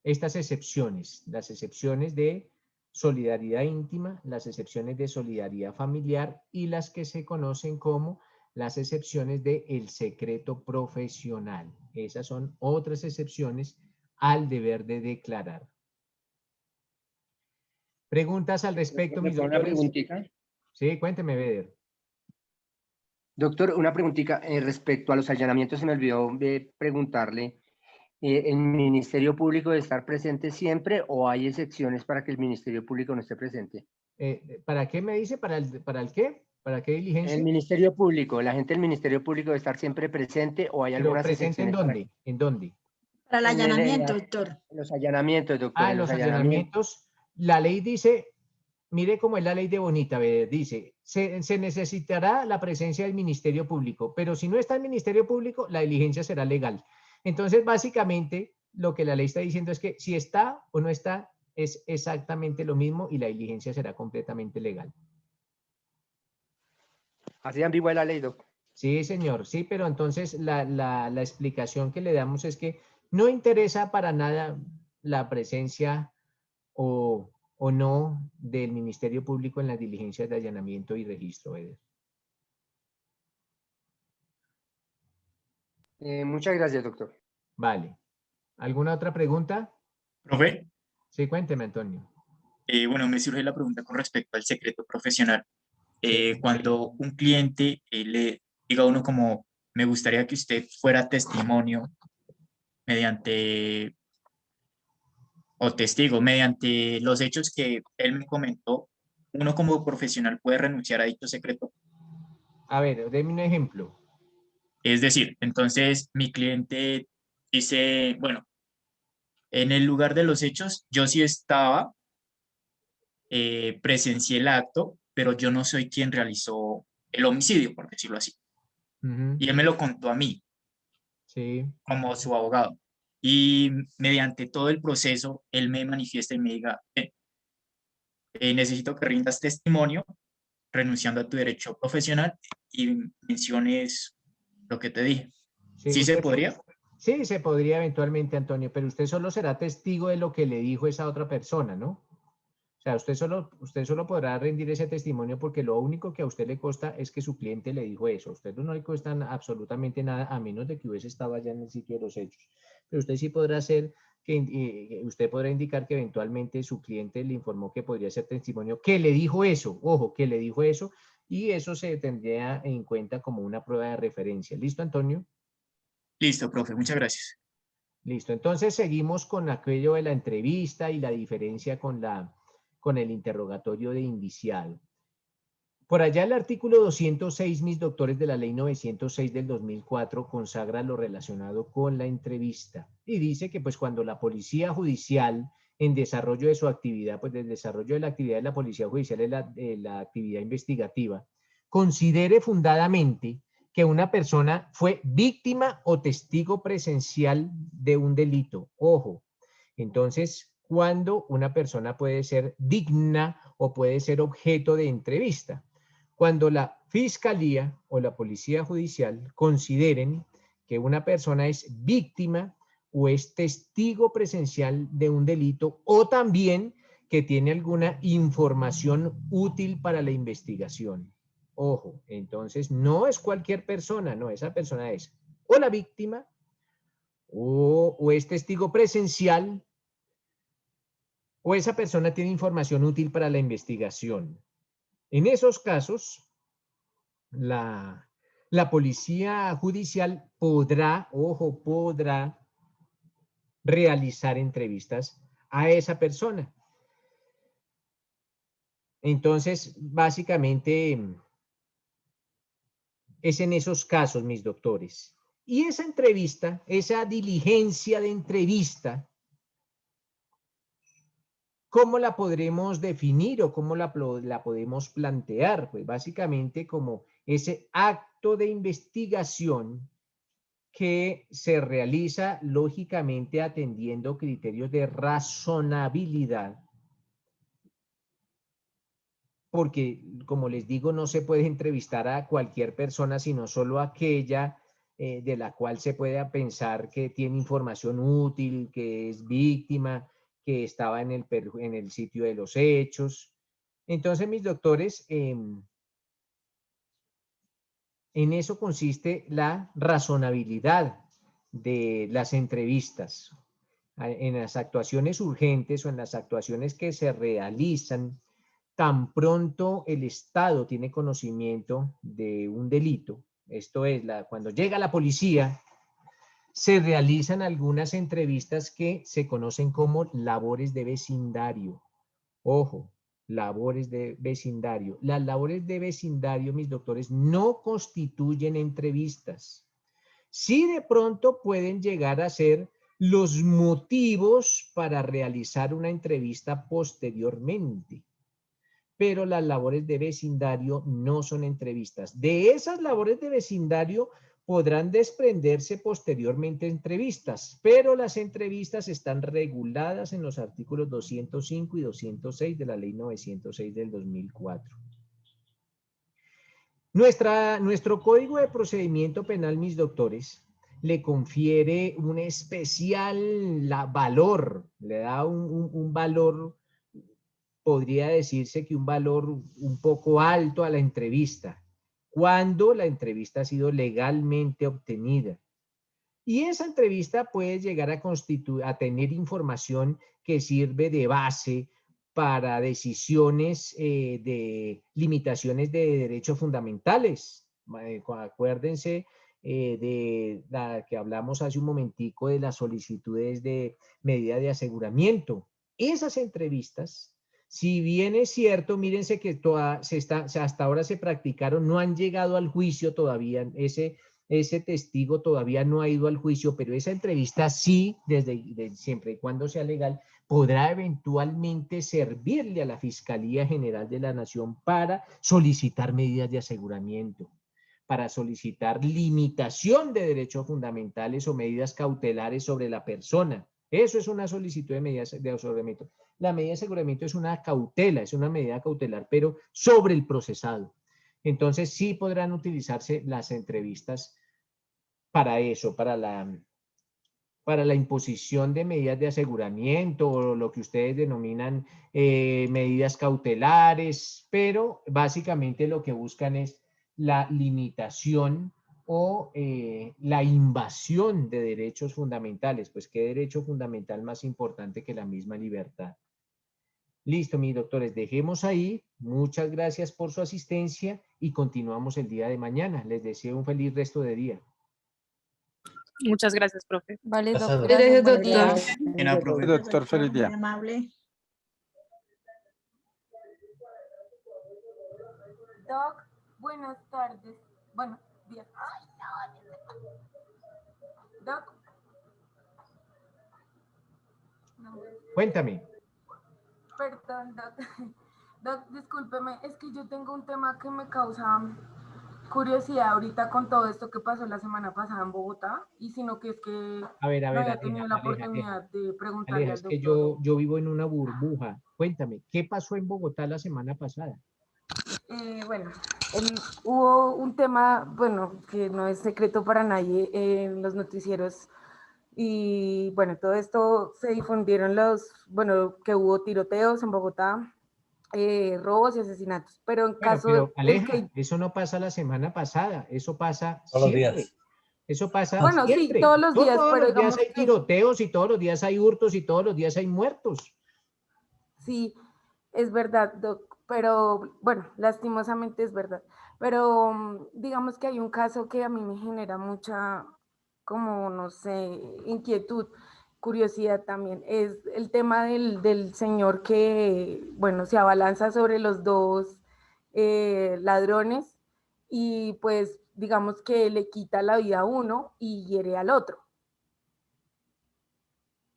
excepciones, las excepciones de solidaridad íntima, las excepciones de solidaridad familiar y las que se conocen como las excepciones del secreto profesional. Esas son otras excepciones al deber de declarar. ¿Preguntas al respecto, mis Doctor, una doctores? preguntita. Sí, cuénteme, Beder. Doctor, una preguntita respecto a los allanamientos. Se me olvidó preguntarle, ¿el Ministerio Público debe estar presente siempre o hay excepciones para que el Ministerio Público no esté presente? ¿Para qué me dice? ¿Para el qué? ¿Para qué diligencia? El Ministerio Público, la gente del Ministerio Público debe estar siempre presente o hay ¿Pero algunas presente en excepciones? dónde? ¿En dónde? Para el En allanamiento, doctor. los allanamientos, doctor. En los allanamientos, la ley dice, mire cómo es la ley de bonita, dice, se necesitará la presencia del Ministerio Público, pero si no está el Ministerio Público, la diligencia será legal. Entonces, básicamente, lo que la ley está diciendo es que si está o no está, es exactamente lo mismo y la diligencia será completamente legal. Así ambigua es la ley, doctor. Sí, señor, sí, pero entonces la explicación que le damos es que no interesa para nada la presencia o no del Ministerio Público en las diligencias de allanamiento y registro, Eder. Muchas gracias, doctor. Vale. ¿Alguna otra pregunta? Profe, Sí, cuénteme, Antonio. bueno, me surge la pregunta con respecto al secreto profesional. Cuando un cliente le diga a uno como, me gustaría que usted fuera testimonio mediante, o testigo, mediante los hechos que él me comentó, uno como profesional puede renunciar a dicho secreto. A ver, déme un ejemplo. Es decir, entonces mi cliente dice, bueno, en el lugar de los hechos, yo sí estaba, presencié el acto, pero yo no soy quien realizó el homicidio, por decirlo así. Y él me lo contó a mí, sí, como su abogado. Y mediante todo el proceso, él me manifiesta y me diga, necesito que rindas testimonio, renunciando a tu derecho profesional y menciones lo que te dije. ¿Sí se podría? Sí, se podría eventualmente, Antonio, pero usted solo será testigo de lo que le dijo esa otra persona, ¿no? O sea, usted solo podrá rendir ese testimonio porque lo único que a usted le consta es que su cliente le dijo eso. A usted no le cuesta absolutamente nada a menos de que hubiese estado allá en el sitio de los hechos. Pero usted sí podrá hacer usted podrá indicar que eventualmente su cliente le informó que podría ser testimonio, que le dijo eso, ojo, que le dijo eso, y eso se tendría en cuenta como una prueba de referencia. ¿Listo, Antonio? Listo, profe, muchas gracias. Listo, entonces seguimos con aquello de la entrevista y la diferencia con el interrogatorio de indiciado. Por allá el artículo 206, mis doctores, de la ley 906 del 2004 consagra lo relacionado con la entrevista y dice que pues cuando la policía judicial en desarrollo de su actividad, pues del desarrollo de la actividad de la policía judicial es la actividad investigativa, considere fundadamente que una persona fue víctima o testigo presencial de un delito. Ojo, entonces, ¿cuándo una persona puede ser digna o puede ser objeto de entrevista? Cuando la fiscalía o la policía judicial consideren que una persona es víctima o es testigo presencial de un delito o también que tiene alguna información útil para la investigación. Ojo, entonces no es cualquier persona, no, esa persona es o la víctima o es testigo presencial o esa persona tiene información útil para la investigación. En esos casos, la policía judicial podrá, ojo, podrá realizar entrevistas a esa persona. Entonces, básicamente, es en esos casos, mis doctores. Y esa entrevista, esa diligencia de entrevista, ¿cómo la podremos definir o cómo la podemos plantear? Pues básicamente como ese acto de investigación que se realiza lógicamente atendiendo criterios de razonabilidad, porque, como les digo, no se puede entrevistar a cualquier persona, sino solo aquella de la cual se pueda pensar que tiene información útil, que es víctima, que estaba en el sitio de los hechos. Entonces, mis doctores, en eso consiste la razonabilidad de las entrevistas. En las actuaciones urgentes o en las actuaciones que se realizan, tan pronto el Estado tiene conocimiento de un delito, esto es, cuando llega la policía, se realizan algunas entrevistas que se conocen como labores de vecindario. Ojo, labores de vecindario. Las labores de vecindario, mis doctores, no constituyen entrevistas. Sí, de pronto pueden llegar a ser los motivos para realizar una entrevista posteriormente, pero las labores de vecindario no son entrevistas. De esas labores de vecindario podrán desprenderse posteriormente entrevistas, pero las entrevistas están reguladas en los artículos 205 y 206 de la Ley 906 del 2004. Nuestro Código de Procedimiento Penal, mis doctores, le confiere un especial valor, le da un valor, podría decirse que un valor un poco alto a la entrevista, cuando la entrevista ha sido legalmente obtenida. Y esa entrevista puede llegar a tener información que sirve de base para decisiones de limitaciones de derechos fundamentales. Acuérdense de la que hablamos hace un momentico de las solicitudes de medida de aseguramiento. Esas entrevistas, si bien es cierto, mírense que hasta ahora se practicaron, no han llegado al juicio todavía, ese testigo todavía no ha ido al juicio, pero esa entrevista sí, siempre y cuando sea legal, podrá eventualmente servirle a la Fiscalía General de la Nación para solicitar medidas de aseguramiento, para solicitar limitación de derechos fundamentales o medidas cautelares sobre la persona. Eso es una solicitud de medidas de aseguramiento. La medida de aseguramiento es una cautela, es una medida cautelar, pero sobre el procesado. Entonces sí podrán utilizarse las entrevistas para eso, para la imposición de medidas de aseguramiento o lo que ustedes denominan medidas cautelares, pero básicamente lo que buscan es la limitación o la invasión de derechos fundamentales. Pues qué derecho fundamental más importante que la misma libertad. Listo, mis doctores, dejemos ahí. Muchas gracias por su asistencia y continuamos el día de mañana. Les deseo un feliz resto de día. Muchas gracias, profe. Vale, Gracias, gracias, buen doctor. día. Profe. Doctor, feliz día. Muy amable. Doc, buenas tardes. Buenos días. Ay, no. Doc. No. Cuéntame. Perdón, Doc. Doc, discúlpeme, es que yo tengo un tema que me causa curiosidad ahorita con todo esto que pasó la semana pasada en Bogotá, y sino que es que A ver, no había tenido la oportunidad de preguntarle Aleja, al es que doctor. yo vivo en una burbuja. Cuéntame, ¿qué pasó en Bogotá la semana pasada? Bueno, hubo un tema, bueno, que no es secreto para nadie en los noticieros, y bueno, todo esto se difundieron que hubo tiroteos en Bogotá, robos y asesinatos, pero en caso Pero el Aleja, que... eso no pasa la semana pasada, eso pasa Todos los siempre. días. Eso pasa Bueno, sí, siempre. todos los No días, todos pero los días digamos hay que tiroteos y todos los días hay hurtos y todos los días hay muertos. sí, es verdad, Doc, pero bueno, lastimosamente es verdad. Pero digamos que hay un caso que a mí me genera mucha, como no sé, inquietud, curiosidad también. Es el tema del señor que, bueno, se abalanza sobre los dos ladrones y pues digamos que le quita la vida a uno y hiere al otro.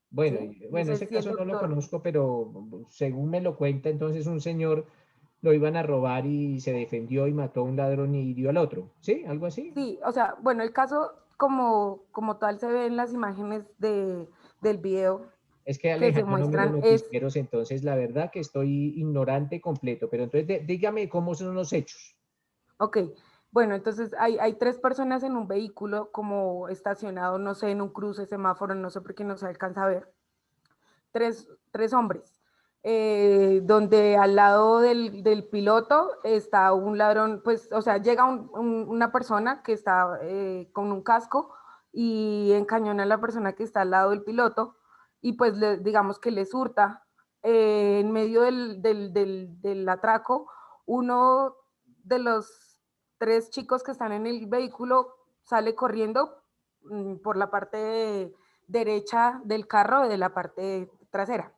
Bueno, ¿Sí? No bueno, sé ese si el caso no lo doctor... conozco, pero según me lo cuenta, entonces un señor lo iban a robar y se defendió y mató a un ladrón y hirió al otro. ¿Sí? ¿Algo así? Sí, o sea, bueno, el caso como tal se ve en las imágenes del video Es que que Aleja, se yo no miro muestran, es, noticieros, entonces la verdad que estoy ignorante completo, pero entonces dígame cómo son los hechos. ok, bueno, entonces hay 3 personas en un vehículo como estacionado, no sé, en un cruce, semáforo, no sé por qué no se alcanza a ver. Tres hombres, donde al lado del piloto está un ladrón, pues, o sea, llega una persona que está con un casco y encañona a la persona que está al lado del piloto y pues digamos que les hurta. En medio del atraco, uno de los 3 chicos que están en el vehículo sale corriendo por la parte derecha del carro, de la parte trasera.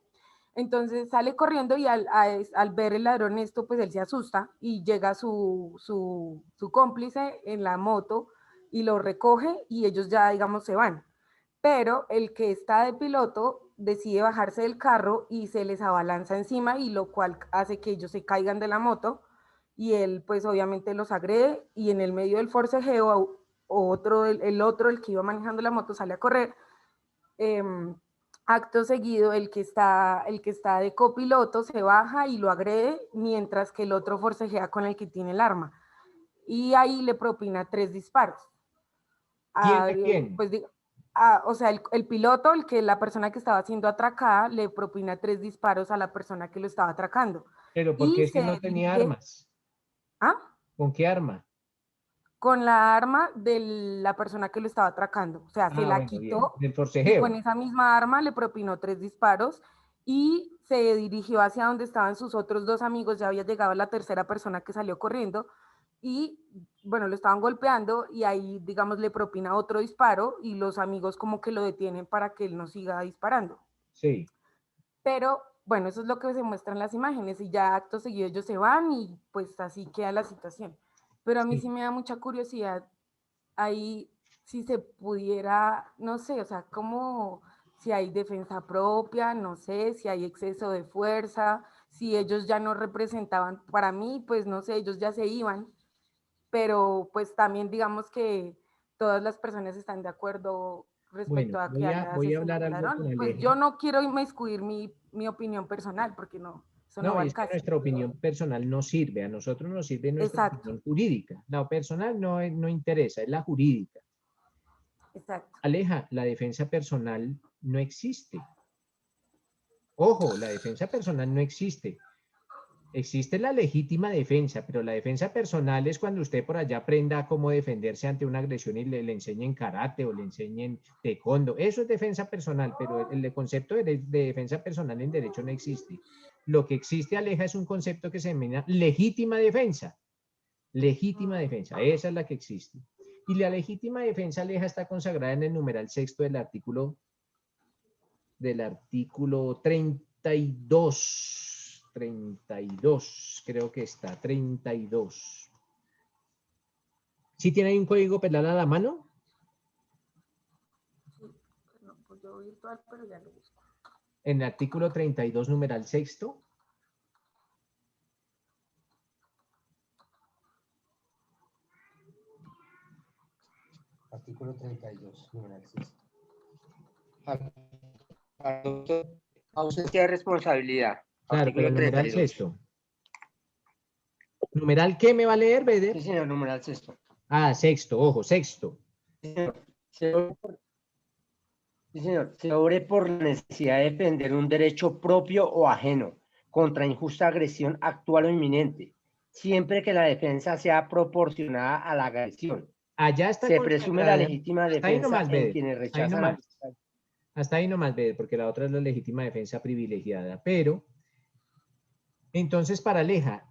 Entonces sale corriendo y al ver el ladrón esto, pues él se asusta y llega su cómplice en la moto y lo recoge y ellos ya, digamos, se van. Pero el que está de piloto decide bajarse del carro y se les abalanza encima y lo cual hace que ellos se caigan de la moto y él pues obviamente los agrede y en el medio del forcejeo el que iba manejando la moto sale a correr. Acto seguido el que está de copiloto se baja y lo agrede mientras que el otro forcejea con el que tiene el arma y ahí le propina 3 disparos. ¿Quién a quién? Pues, o sea, el piloto, la persona que estaba siendo atracada, le propina 3 disparos a la persona que lo estaba atracando. Pero ¿por qué es que no tenía armas? ¿Ah? ¿Con qué arma? Con la arma de la persona que lo estaba atracando. O sea, se la bueno, quitó bien. Del y forcejeo. con esa misma arma le propinó 3 disparos y se dirigió hacia donde estaban sus otros 2 amigos. Ya había llegado la tercera persona que salió corriendo y, bueno, lo estaban golpeando y ahí, digamos, le propina otro disparo y los amigos como que lo detienen para que él no siga disparando. Sí. Pero, bueno, eso es lo que se muestra en las imágenes y ya acto seguido ellos se van y pues así queda la situación. Pero a mí sí me da mucha curiosidad ahí si se pudiera, no sé, o sea, como si hay defensa propia, no sé, si hay exceso de fuerza, si ellos ya no representaban, para mí, pues no sé, ellos ya se iban, pero pues también digamos que todas las personas están de acuerdo respecto a que haya voy a asesinado hablar al algo ladrón. con Pues Aleja. yo no quiero inmiscuir mi opinión personal, porque no, eso no va al es que caso. nuestra opinión personal no sirve, a nosotros nos sirve nuestra opinión jurídica. La personal no interesa, es la jurídica. Exacto. Aleja, la defensa personal no existe. Ojo, la defensa personal no existe. Existe la legítima defensa, pero la defensa personal es cuando usted por allá aprenda cómo defenderse ante una agresión y le enseñen karate o le enseñen taekwondo. Eso es defensa personal, pero el concepto de defensa personal en derecho no existe. Lo que existe, Aleja, es un concepto que se denomina legítima defensa. Legítima defensa, esa es la que existe. Y la legítima defensa, Aleja, está consagrada en el numeral 6 del artículo 32, creo que está, 32. ¿Sí tiene ahí un código penal a la mano? No, pues yo virtual, pero ya lo busco. En el artículo 32, numeral 6. Artículo 32, numeral 6. Ausencia de responsabilidad. Claro, pero el numeral 32. 6. ¿Numeral qué me va a leer, Beder? Sí, señor, numeral 6. Ah, 6, ojo, 6. Sí, señor, se obre por la necesidad de defender un derecho propio o ajeno contra injusta agresión actual o inminente, siempre que la defensa sea proporcionada a la agresión. Allá está. Se presume la legítima defensa en quienes rechazan la... Hasta ahí nomás, Beder, porque la otra es la legítima defensa privilegiada. Pero, entonces, para Aleja,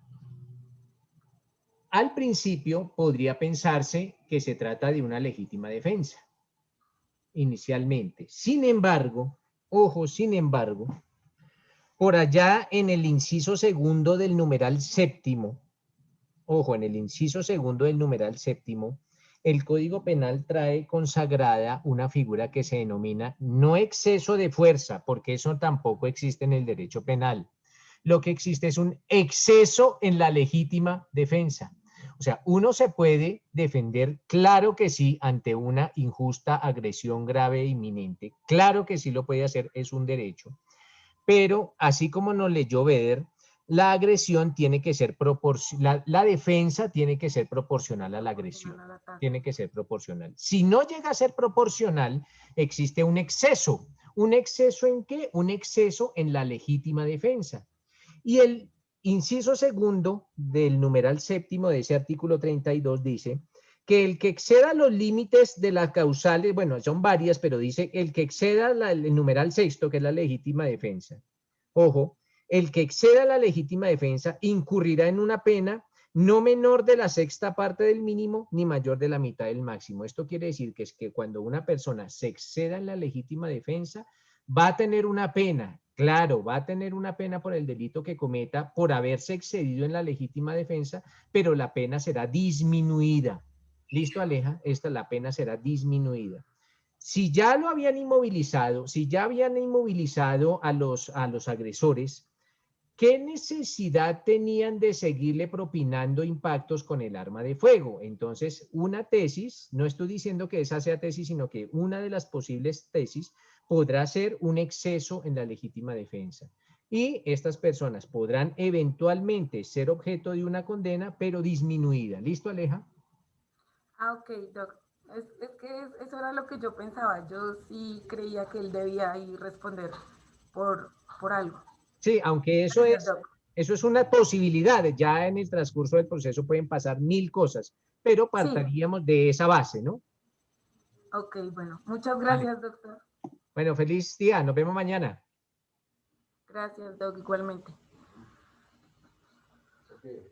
al principio podría pensarse que se trata de una legítima defensa, inicialmente. Sin embargo, ojo, por allá en el inciso segundo del numeral séptimo, ojo, en el inciso segundo del numeral séptimo, el Código Penal trae consagrada una figura que se denomina no exceso de fuerza, porque eso tampoco existe en el derecho penal. Lo que existe es un exceso en la legítima defensa. O sea, uno se puede defender, claro que sí, ante una injusta agresión grave e inminente. Claro que sí lo puede hacer, es un derecho. Pero así como nos leyó Beder, la agresión tiene que ser proporcional, la defensa tiene que ser proporcional a la agresión. Tiene que ser proporcional. Si no llega a ser proporcional, existe un exceso. ¿Un exceso en qué? Un exceso en la legítima defensa. Y el inciso segundo del numeral séptimo de ese artículo 32 dice que el que exceda los límites de las causales, bueno, son varias, pero dice el que exceda el numeral sexto, que es la legítima defensa. Ojo, el que exceda la legítima defensa incurrirá en una pena no menor de la sexta parte del mínimo ni mayor de la mitad del máximo. Esto quiere decir que es que cuando una persona se exceda en la legítima defensa, va a tener una pena, claro, va a tener una pena por el delito que cometa por haberse excedido en la legítima defensa, pero la pena será disminuida. ¿Listo, Aleja? La pena será disminuida. Si ya lo habían inmovilizado, si ya habían inmovilizado a los agresores, ¿qué necesidad tenían de seguirle propinando impactos con el arma de fuego? Entonces, una tesis, no estoy diciendo que esa sea tesis, sino que una de las posibles tesis podrá ser un exceso en la legítima defensa. Y estas personas podrán eventualmente ser objeto de una condena, pero disminuida. ¿Listo, Aleja? Ah, ok, Doc. Es que eso era lo que yo pensaba. Yo sí creía que él debía ir responder por algo. Sí, aunque Gracias, Doc. eso es una posibilidad. Ya en el transcurso del proceso pueden pasar 1000 cosas, pero partiríamos de esa base, ¿no? Ok, bueno. Muchas gracias, doctor. Bueno, feliz día. Nos vemos mañana. Gracias, Doc, igualmente. El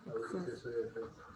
proceso de defensa.